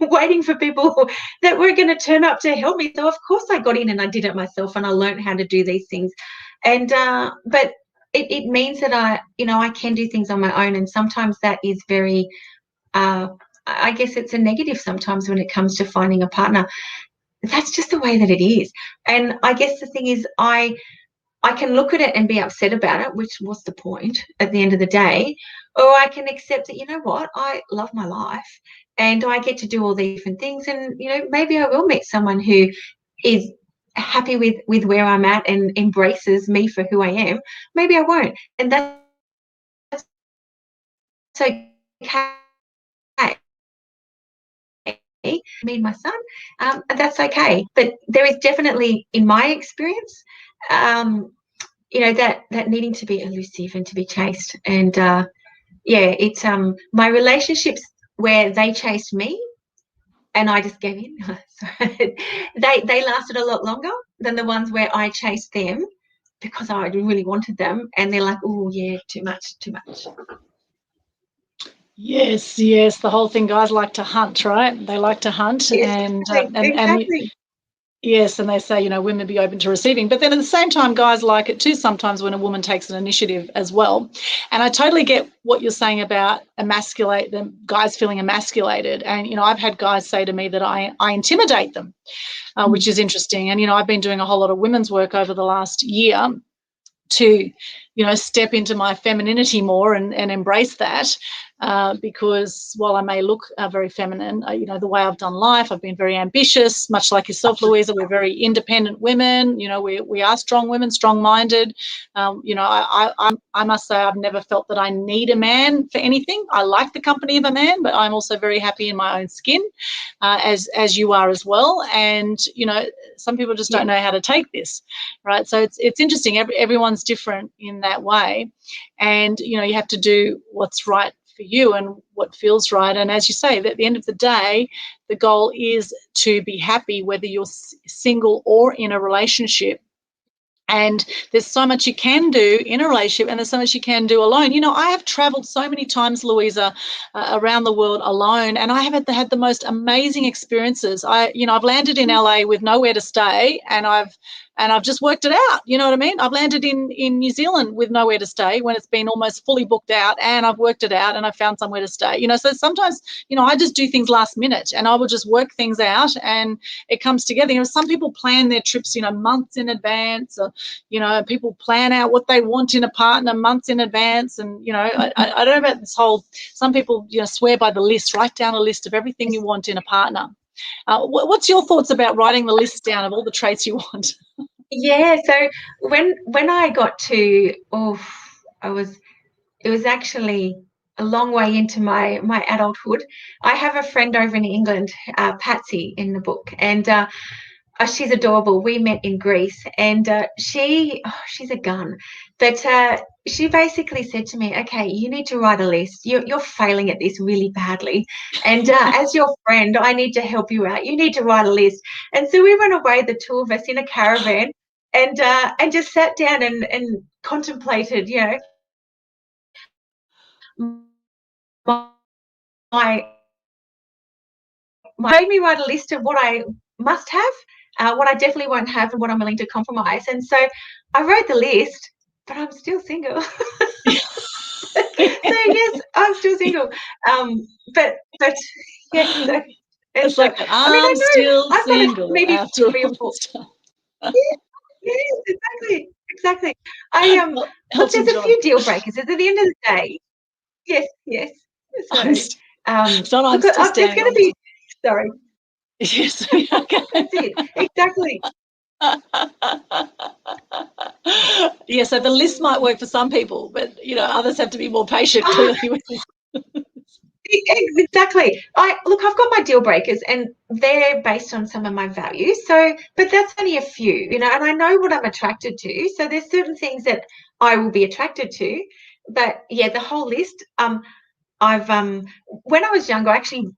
waiting for people that were going to turn up to help me. So, of course, I got in and I did it myself and I learned how to do these things. And, but it means that I can do things on my own. And sometimes that is very, I guess it's a negative sometimes when it comes to finding a partner. That's just the way that it is. And I guess the thing is I can look at it and be upset about it, which was the point at the end of the day, or I can accept that, you know what, I love my life and I get to do all these different things. And, maybe I will meet someone who is happy with where I'm at and embraces me for who I am. Maybe I won't. And that's okay. Me and my son, that's okay. But there is definitely, in my experience, that needing to be elusive and to be chased. And it's my relationships where they chased me and I just gave in. They lasted a lot longer than the ones where I chased them because I really wanted them, and they're like, oh yeah, too much. Yes, the whole thing. Guys like to hunt, right? They like to hunt, Yes, exactly. Yes, and they say, women be open to receiving. But then at the same time, guys like it too sometimes when a woman takes an initiative as well. And I totally get what you're saying about emasculate them, guys feeling emasculated. And, I've had guys say to me that I intimidate them, which is interesting. And, I've been doing a whole lot of women's work over the last year to, step into my femininity more and embrace that. Because while I may look very feminine, the way I've done life, I've been very ambitious, much like yourself, Louisa. We're very independent women. We are strong women, strong-minded. I must say I've never felt that I need a man for anything. I like the company of a man, but I'm also very happy in my own skin, as you are as well. And, some people just don't know how to take this, right? So it's interesting. Everyone's different in that way. And, you have to do what's right for you and what feels right. And as you say, at the end of the day, the goal is to be happy, whether you're single or in a relationship. And there's so much you can do in a relationship and there's so much you can do alone. I have traveled so many times, Louisa, around the world alone, and I have had the most amazing experiences. I've landed in LA with nowhere to stay, and I've just worked it out. You know what I mean? I've landed in New Zealand with nowhere to stay when it's been almost fully booked out, and I've worked it out and I found somewhere to stay. So sometimes, I just do things last minute and I will just work things out and it comes together. Some people plan their trips, months in advance, or, people plan out what they want in a partner months in advance. And, I don't know about this whole, some people, swear by the list, write down a list of everything you want in a partner. What's your thoughts about writing the list down of all the traits you want? Yeah, so when I got to, it was actually a long way into my adulthood. I have a friend over in England, Patsy, in the book, and she's adorable. We met in Greece, and she's a gun. But she basically said to me, okay, you need to write a list. You're failing at this really badly. And as your friend, I need to help you out. You need to write a list. And so we went away, the two of us, in a caravan and just sat down and contemplated, my made me write a list of what I must have, what I definitely won't have, and what I'm willing to compromise. And so I wrote the list, but I'm still single. So yes, I'm still single. But yes, so, It's so, like that. I mean, I I'm know still I've got single maybe after 3 or all 4. this time. Yes, yes, exactly. Well, Look, Elton there's a John. few deal breakers. At the end of the day, yes. I'm So, st- so I'm look, still there's standing going to on. be. Sorry, Yes. Okay. that's it. Exactly. Yeah. So the list might work for some people, but others have to be more patient. Clearly, with this. eggs, exactly. Look, I've got my deal breakers, and they're based on some of my values. So, but that's only a few, you know, and I know what I'm attracted to. So there's certain things that I will be attracted to. But yeah, the whole list. I've when I was younger, I actually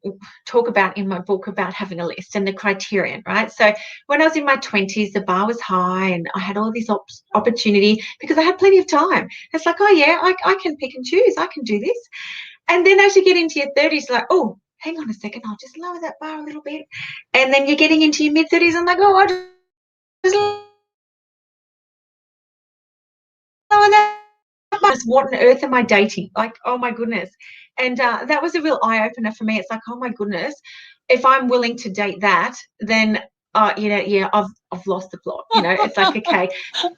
talk about in my book about having a list and the criterion, right? So when I was in my 20s, the bar was high and I had all this opportunity because I had plenty of time. It's like, oh yeah, I can pick and choose. I can do this. And then as you get into your 30s, like, oh, hang on a second, I'll just lower that bar a little bit. And then you're getting into your mid 30s and like, oh, I'll just lower that. What on earth am I dating? Like, oh my goodness. And that was a real eye opener for me. It's like, oh my goodness, if I'm willing to date that, then you know, yeah, I've lost the plot. You know, it's like, okay,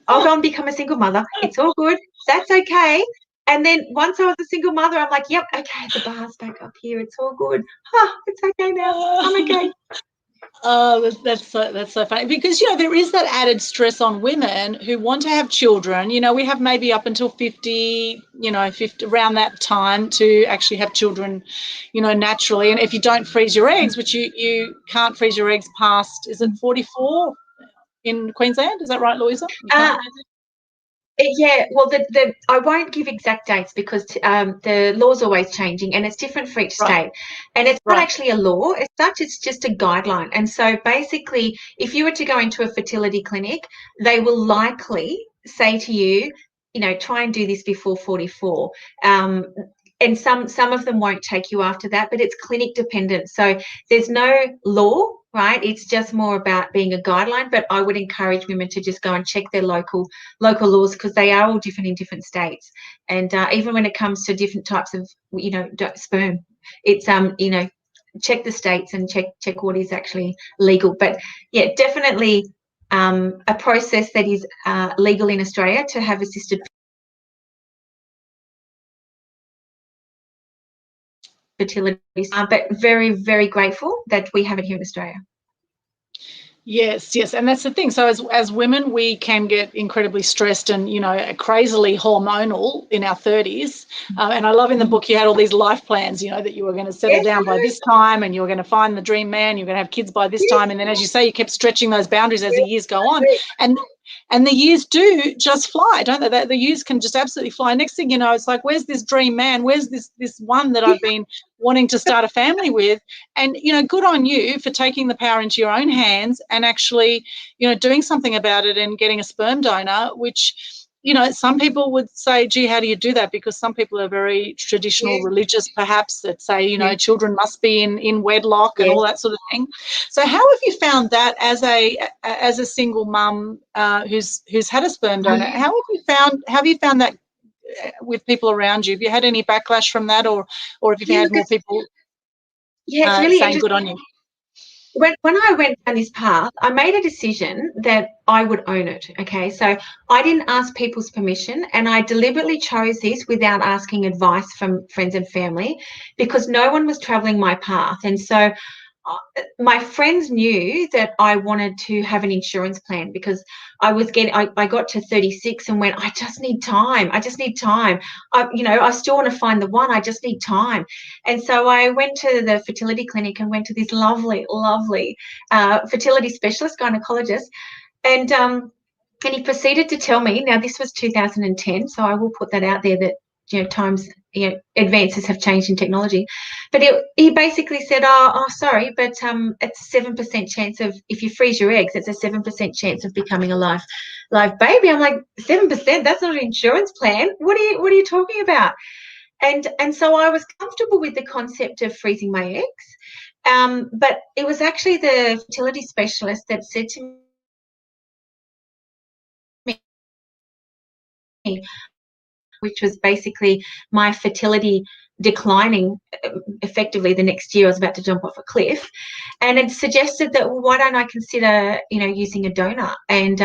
I'll go and become a single mother. It's all good. That's okay. And then once I was a single mother, I'm like, yep, okay, the bar's back up here. It's all good. It's okay now. I'm okay. Oh, that's so funny because, you know, there is that added stress on women who want to have children. You know, we have maybe up until 50, you know, 50 around that time to actually have children, you know, naturally. And if you don't freeze your eggs, which you can't freeze your eggs past, is it 44 in Queensland? Is that right, Louisa? Yeah, well, I won't give exact dates because the law's always changing and it's different for each state. And it's not actually a law as such, it's just a guideline. And so basically, if you were to go into a fertility clinic, they will likely say to you, you know, try and do this before 44. And some of them won't take you after that, but it's clinic dependent. So there's no law, right? It's just more about being a guideline. But I would encourage women to just go and check their local laws because they are all different in different states. And even when it comes to different types of, you know, sperm, it's you know, check the states and check what is actually legal. But yeah, definitely a process that is legal in Australia to have assisted fertility, but very, very grateful that we have it here in Australia. Yes, and that's the thing. So as women, we can get incredibly stressed and, you know, crazily hormonal in our 30s. And I love in the book you had all these life plans, you know, that you were going to settle down by this time and you were going to find the dream man, you're going to have kids by this time. And then, as you say, you kept stretching those boundaries as the years go on. And the years do just fly, don't they? The years can just absolutely fly. Next thing you know, it's like, where's this dream man? Where's this one that I've been wanting to start a family with? And, you know, good on you for taking the power into your own hands and actually, you know, doing something about it and getting a sperm donor, which, you know, some people would say, gee, how do you do that? Because some people are very traditional, religious, perhaps, that say, you know, children must be in wedlock and all that sort of thing. So how have you found that as a single mum who's had a sperm donor? How have you found that with people around you? Have you had any backlash from that, or have you had more people it's really saying good on you? When I went down this path, I made a decision that I would own it. Okay, so I didn't ask people's permission, and I deliberately chose this without asking advice from friends and family because no one was traveling my path. And so my friends knew that I wanted to have an insurance plan because I got to 36 and went, I just need time. You know, I still want to find the one. I just need time. And so I went to the fertility clinic and went to this lovely, lovely fertility specialist, gynecologist. And he proceeded to tell me, now this was 2010, so I will put that out there that, you know, times, you know, advances have changed in technology. But he basically said, sorry, but it's a 7% chance of, if you freeze your eggs, it's a 7% chance of becoming a live baby. I'm like, 7%? That's not an insurance plan. What are you talking about? And so I was comfortable with the concept of freezing my eggs. But it was actually the fertility specialist that said to me, which was basically my fertility declining effectively the next year. I was about to jump off a cliff, and it suggested that, well, why don't I consider, you know, using a donor and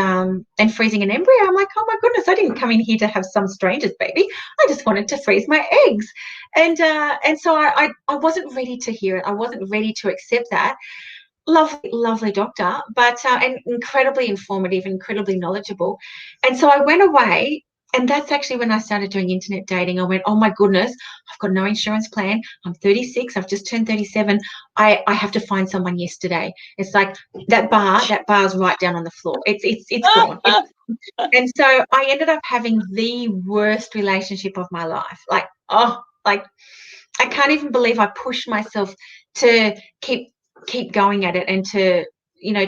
freezing an embryo? I'm like, oh my goodness, I didn't come in here to have some stranger's baby. I just wanted to freeze my eggs, and so I wasn't ready to hear it. I wasn't ready to accept that. Lovely doctor, but and incredibly informative, incredibly knowledgeable. And so I went away, and that's actually when I started doing internet dating. I went, oh my goodness, I've got no insurance plan. I'm 36. I've just turned 37. I have to find someone yesterday. It's like that bar's right down on the floor. It's gone. And so I ended up having the worst relationship of my life. Like I can't even believe I pushed myself to keep going at it, and to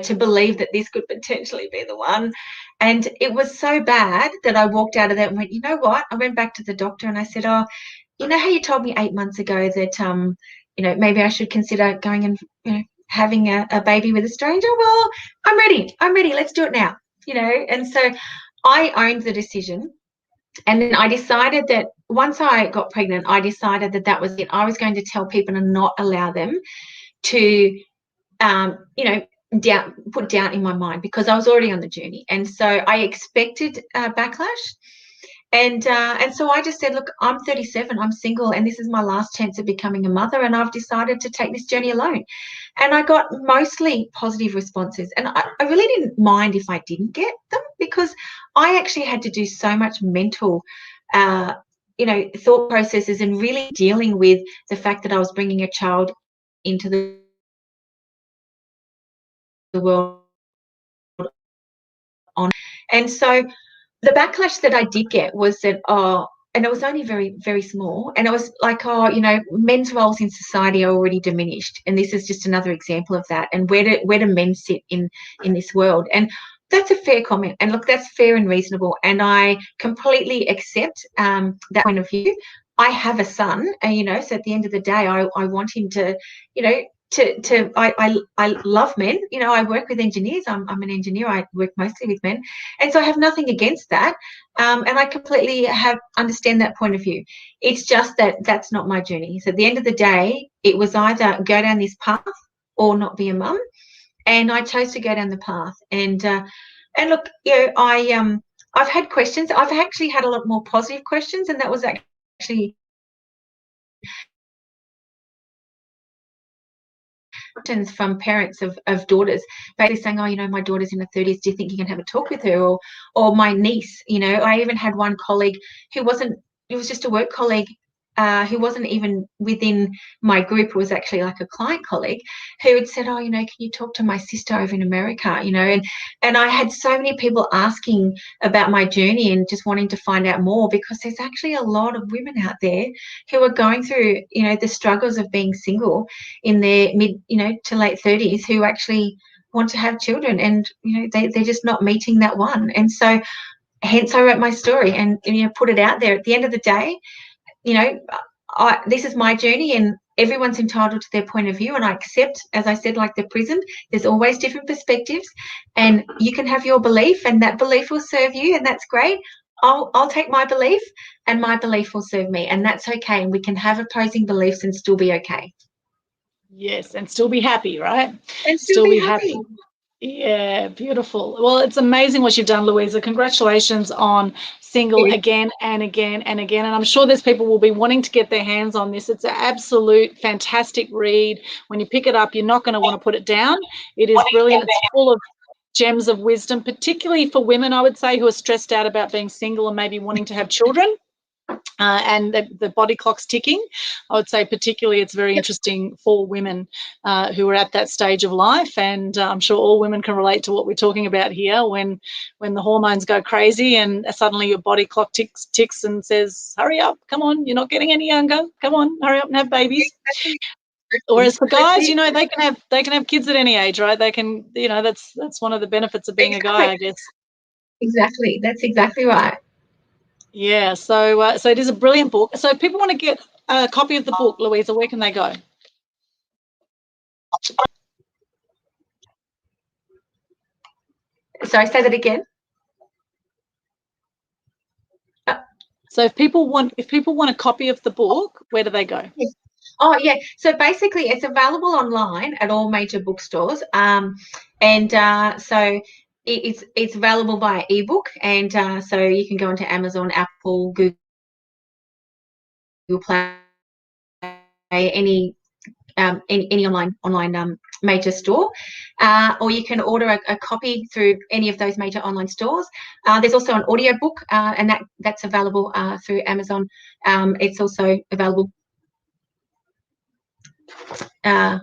to believe that this could potentially be the one. And it was so bad that I walked out of that and went, you know what? I went back to the doctor and I said, oh, you know how you told me 8 months ago that maybe I should consider going and having a baby with a stranger? Well, I'm ready. Let's do it now. And so I owned the decision. And then I decided that once I got pregnant, I decided that that was it. I was going to tell people and not allow them to, put doubt in my mind, because I was already on the journey. And so I expected backlash. And so I just said, look, I'm 37, I'm single, and this is my last chance of becoming a mother, and I've decided to take this journey alone. And I got mostly positive responses. And I really didn't mind if I didn't get them, because I actually had to do so much mental, thought processes, and really dealing with the fact that I was bringing a child into the world on. And so the backlash that I did get was that, and it was only very, very small. And it was like, men's roles in society are already diminished. And this is just another example of that. And where do men sit in this world? And that's a fair comment. And look, that's fair and reasonable. And I completely accept that point of view. I have a son, and, so at the end of the day, I want him to, I love men. I work with engineers. I'm an engineer. I work mostly with men. And so I have nothing against that. And I completely understand that point of view. It's just that that's not my journey. So at the end of the day, it was either go down this path or not be a mum. And I chose to go down the path. And look, I've had questions. I've actually had a lot more positive questions, and that was actually from parents of daughters basically saying, oh, my daughter's in her 30s, do you think you can have a talk with her? Or my niece, I even had one colleague who it was just a work colleague, who wasn't even within my group, who was actually like a client colleague, who had said, oh, can you talk to my sister over in America? And I had so many people asking about my journey and just wanting to find out more, because there's actually a lot of women out there who are going through, the struggles of being single in their mid, to late 30s, who actually want to have children, and, they're just not meeting that one. And so hence I wrote my story and put it out there. At the end of the day, this is my journey, and everyone's entitled to their point of view. And I accept, as I said, like the prison, there's always different perspectives, and you can have your belief, and that belief will serve you, and that's great. I'll take my belief, and my belief will serve me, and that's okay. And we can have opposing beliefs and still be okay. Yes, and still be happy, right? And still be happy. Yeah, beautiful. Well, it's amazing what you've done, Louisa. Congratulations on Single again and again and again. And I'm sure there's people will be wanting to get their hands on this. It's an absolute fantastic read. When you pick it up, you're not going to want to put it down. It is brilliant. It's full of gems of wisdom, particularly for women, I would say, who are stressed out about being single and maybe wanting to have children. And the body clock's ticking. I would say particularly it's very interesting for women who are at that stage of life, and I'm sure all women can relate to what we're talking about here, when the hormones go crazy and suddenly your body clock ticks and says, hurry up, come on, you're not getting any younger, come on, hurry up and have babies. Whereas for guys, they can have kids at any age, right? They can, that's one of the benefits of being a guy, I guess. Exactly. That's exactly right. Yeah, so it is a brilliant book. So if people want to get a copy of the book, Louisa, where can they go? Sorry, say that again. So if people want a copy of the book, where do they go? Yes. Oh, yeah. So basically, it's available online at all major bookstores, and so it's available via ebook, and so you can go into Amazon, Apple, Google Play, any online major store, or you can order a copy through any of those major online stores. There's also an audio book, and that's available through Amazon. It's also available Are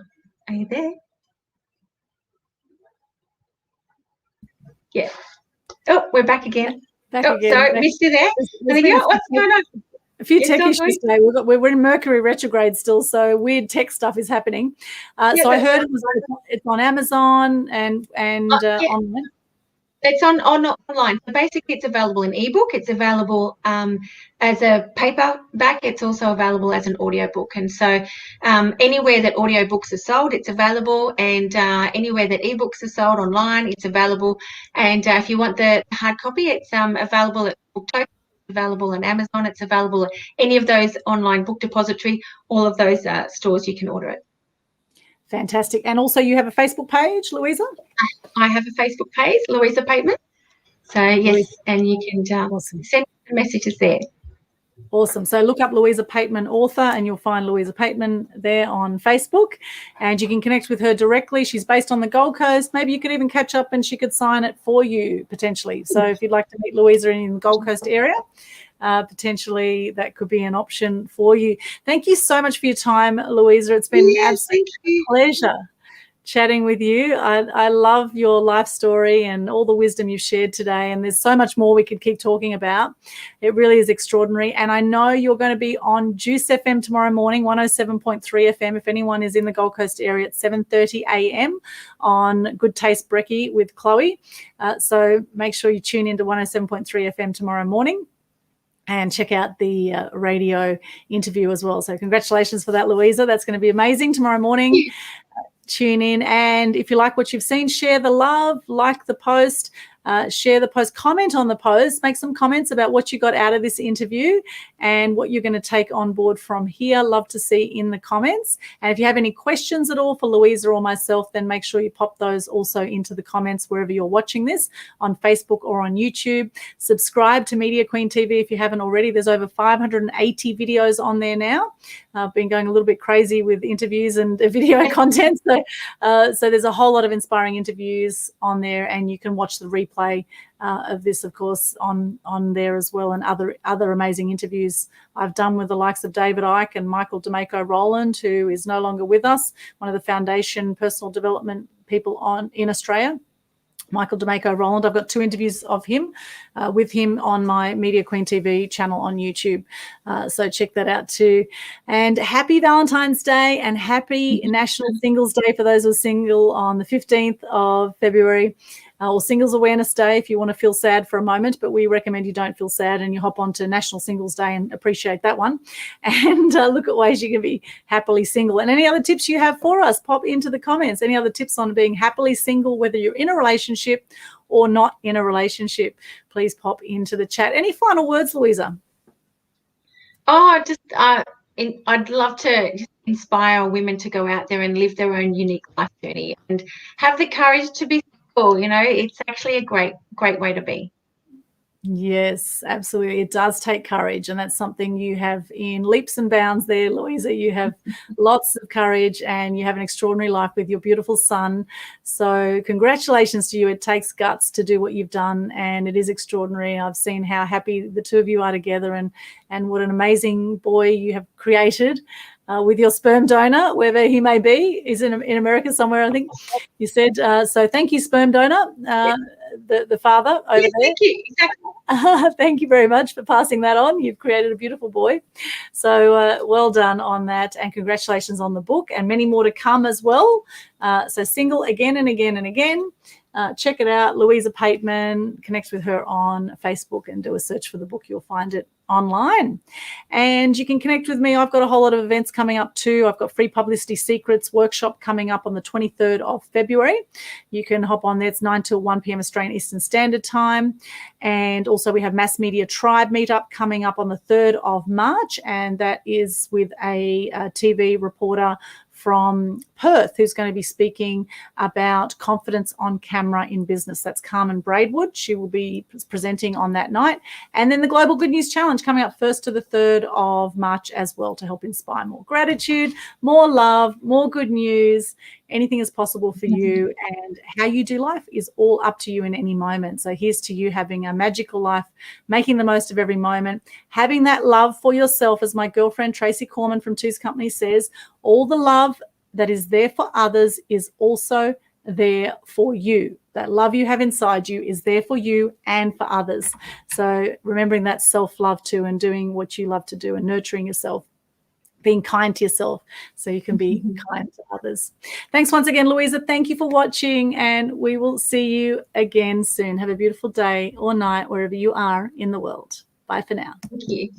you there? Yeah. Oh, we're back again. Back oh, again. Sorry, missed you there. There's been What's going on? a few It's tech all issues today. We're in Mercury retrograde still, so weird tech stuff is happening. So I heard it's on Amazon and online. It's on online. So basically, it's available in ebook. It's available as a paperback. It's also available as an audiobook. And so anywhere that audiobooks are sold, it's available. And anywhere that ebooks are sold online, it's available. And if you want the hard copy, it's available at Booktopia, available on Amazon. It's available at any of those online book depository, all of those stores you can order it. Fantastic. And also you have a Facebook page, Louisa? I have a Facebook page, Louisa Pateman. So, yes, Louisa. And you can send messages there. Awesome. So look up Louisa Pateman, author, and you'll find Louisa Pateman there on Facebook, and you can connect with her directly. She's based on the Gold Coast. Maybe you could even catch up and she could sign it for you potentially. So if you'd like to meet Louisa in the Gold Coast area, potentially that could be an option for you. Thank you so much for your time, Louisa. It's been an absolute pleasure chatting with you. I love your life story and all the wisdom you've shared today, and there's so much more we could keep talking about. It really is extraordinary, and I know you're going to be on Juice FM tomorrow morning, 107.3 FM, if anyone is in the Gold Coast area, at 7:30 a.m. on Good Taste Brekkie with Chloe. So make sure you tune into 107.3 FM tomorrow morning and check out the radio interview as well. So congratulations for that, Louisa. That's going to be amazing tomorrow morning. Tune in, and if you like what you've seen, share the love, like the post, share the post, comment on the post, make some comments about what you got out of this interview and what you're going to take on board from here. Love to see in the comments. And if you have any questions at all for Louisa or myself, then make sure you pop those also into the comments wherever you're watching this, on Facebook or on YouTube. Subscribe to Media Queen TV if you haven't already. There's over 580 videos on there now. I've been going a little bit crazy with interviews and video content. So there's a whole lot of inspiring interviews on there, and you can watch the replay of this, of course, on there as well, and other amazing interviews I've done with the likes of David Icke and Michael DeMaco Rowland, who is no longer with us, one of the foundation personal development people in Australia. Michael DeMaco Rowland. I've got 2 interviews of him with him on my Media Queen TV channel on YouTube. So check that out too. And happy Valentine's Day and happy National Singles Day for those who are single on the 15th of February. Or Singles Awareness Day if you want to feel sad for a moment, but we recommend you don't feel sad and you hop on to National Singles Day and appreciate that one, and look at ways you can be happily single. And any other tips you have for us, pop into the comments. Any other tips on being happily single, whether you're in a relationship or not in a relationship, please pop into the chat. Any final words, Louisa? I'd love to just inspire women to go out there and live their own unique life journey and have the courage to be single. You know, it's actually a great way to be. Yes, absolutely. It does take courage, and that's something you have in leaps and bounds there, Louisa. You have lots of courage, and you have an extraordinary life with your beautiful son. So congratulations to you. It takes guts to do what you've done, and it is extraordinary. I've seen how happy the two of you are together, and what an amazing boy you have created. With your sperm donor, wherever he may be, is in America somewhere, I think you said. So thank you, sperm donor, the father over there. Thank you. Exactly. Thank you very much for passing that on. You've created a beautiful boy. So well done on that, and congratulations on the book, and many more to come as well. So Single Again and Again and Again. Check it out, Louisa Pateman. Connect with her on Facebook and do a search for the book. You'll find it online. And you can connect with me. I've got a whole lot of events coming up too. I've got Free Publicity Secrets workshop coming up on the 23rd of February. You can hop on there. It's 9 till 1 p.m. Australian Eastern Standard Time. And also we have Mass Media Tribe meetup coming up on the 3rd of March. And that is with a TV reporter from Perth, who's going to be speaking about confidence on camera in business. That's Carmen Braidwood. She will be presenting on that night. And then the Global Good News Challenge coming up 1st to the 3rd of March as well, to help inspire more gratitude, more love, more good news anything is possible for you, and how you do life is all up to you in any moment. So here's to you having a magical life, making the most of every moment, having that love for yourself. As my girlfriend Tracy Corman from Two's Company says, all the love that is there for others is also there for you. That love you have inside you is there for you and for others. So remembering that self-love too, and doing what you love to do, and nurturing yourself, being kind to yourself so you can be kind to others. Thanks once again, Louisa. Thank you for watching, and we will see you again soon. Have a beautiful day or night wherever you are in the world. Bye for now. Thank you.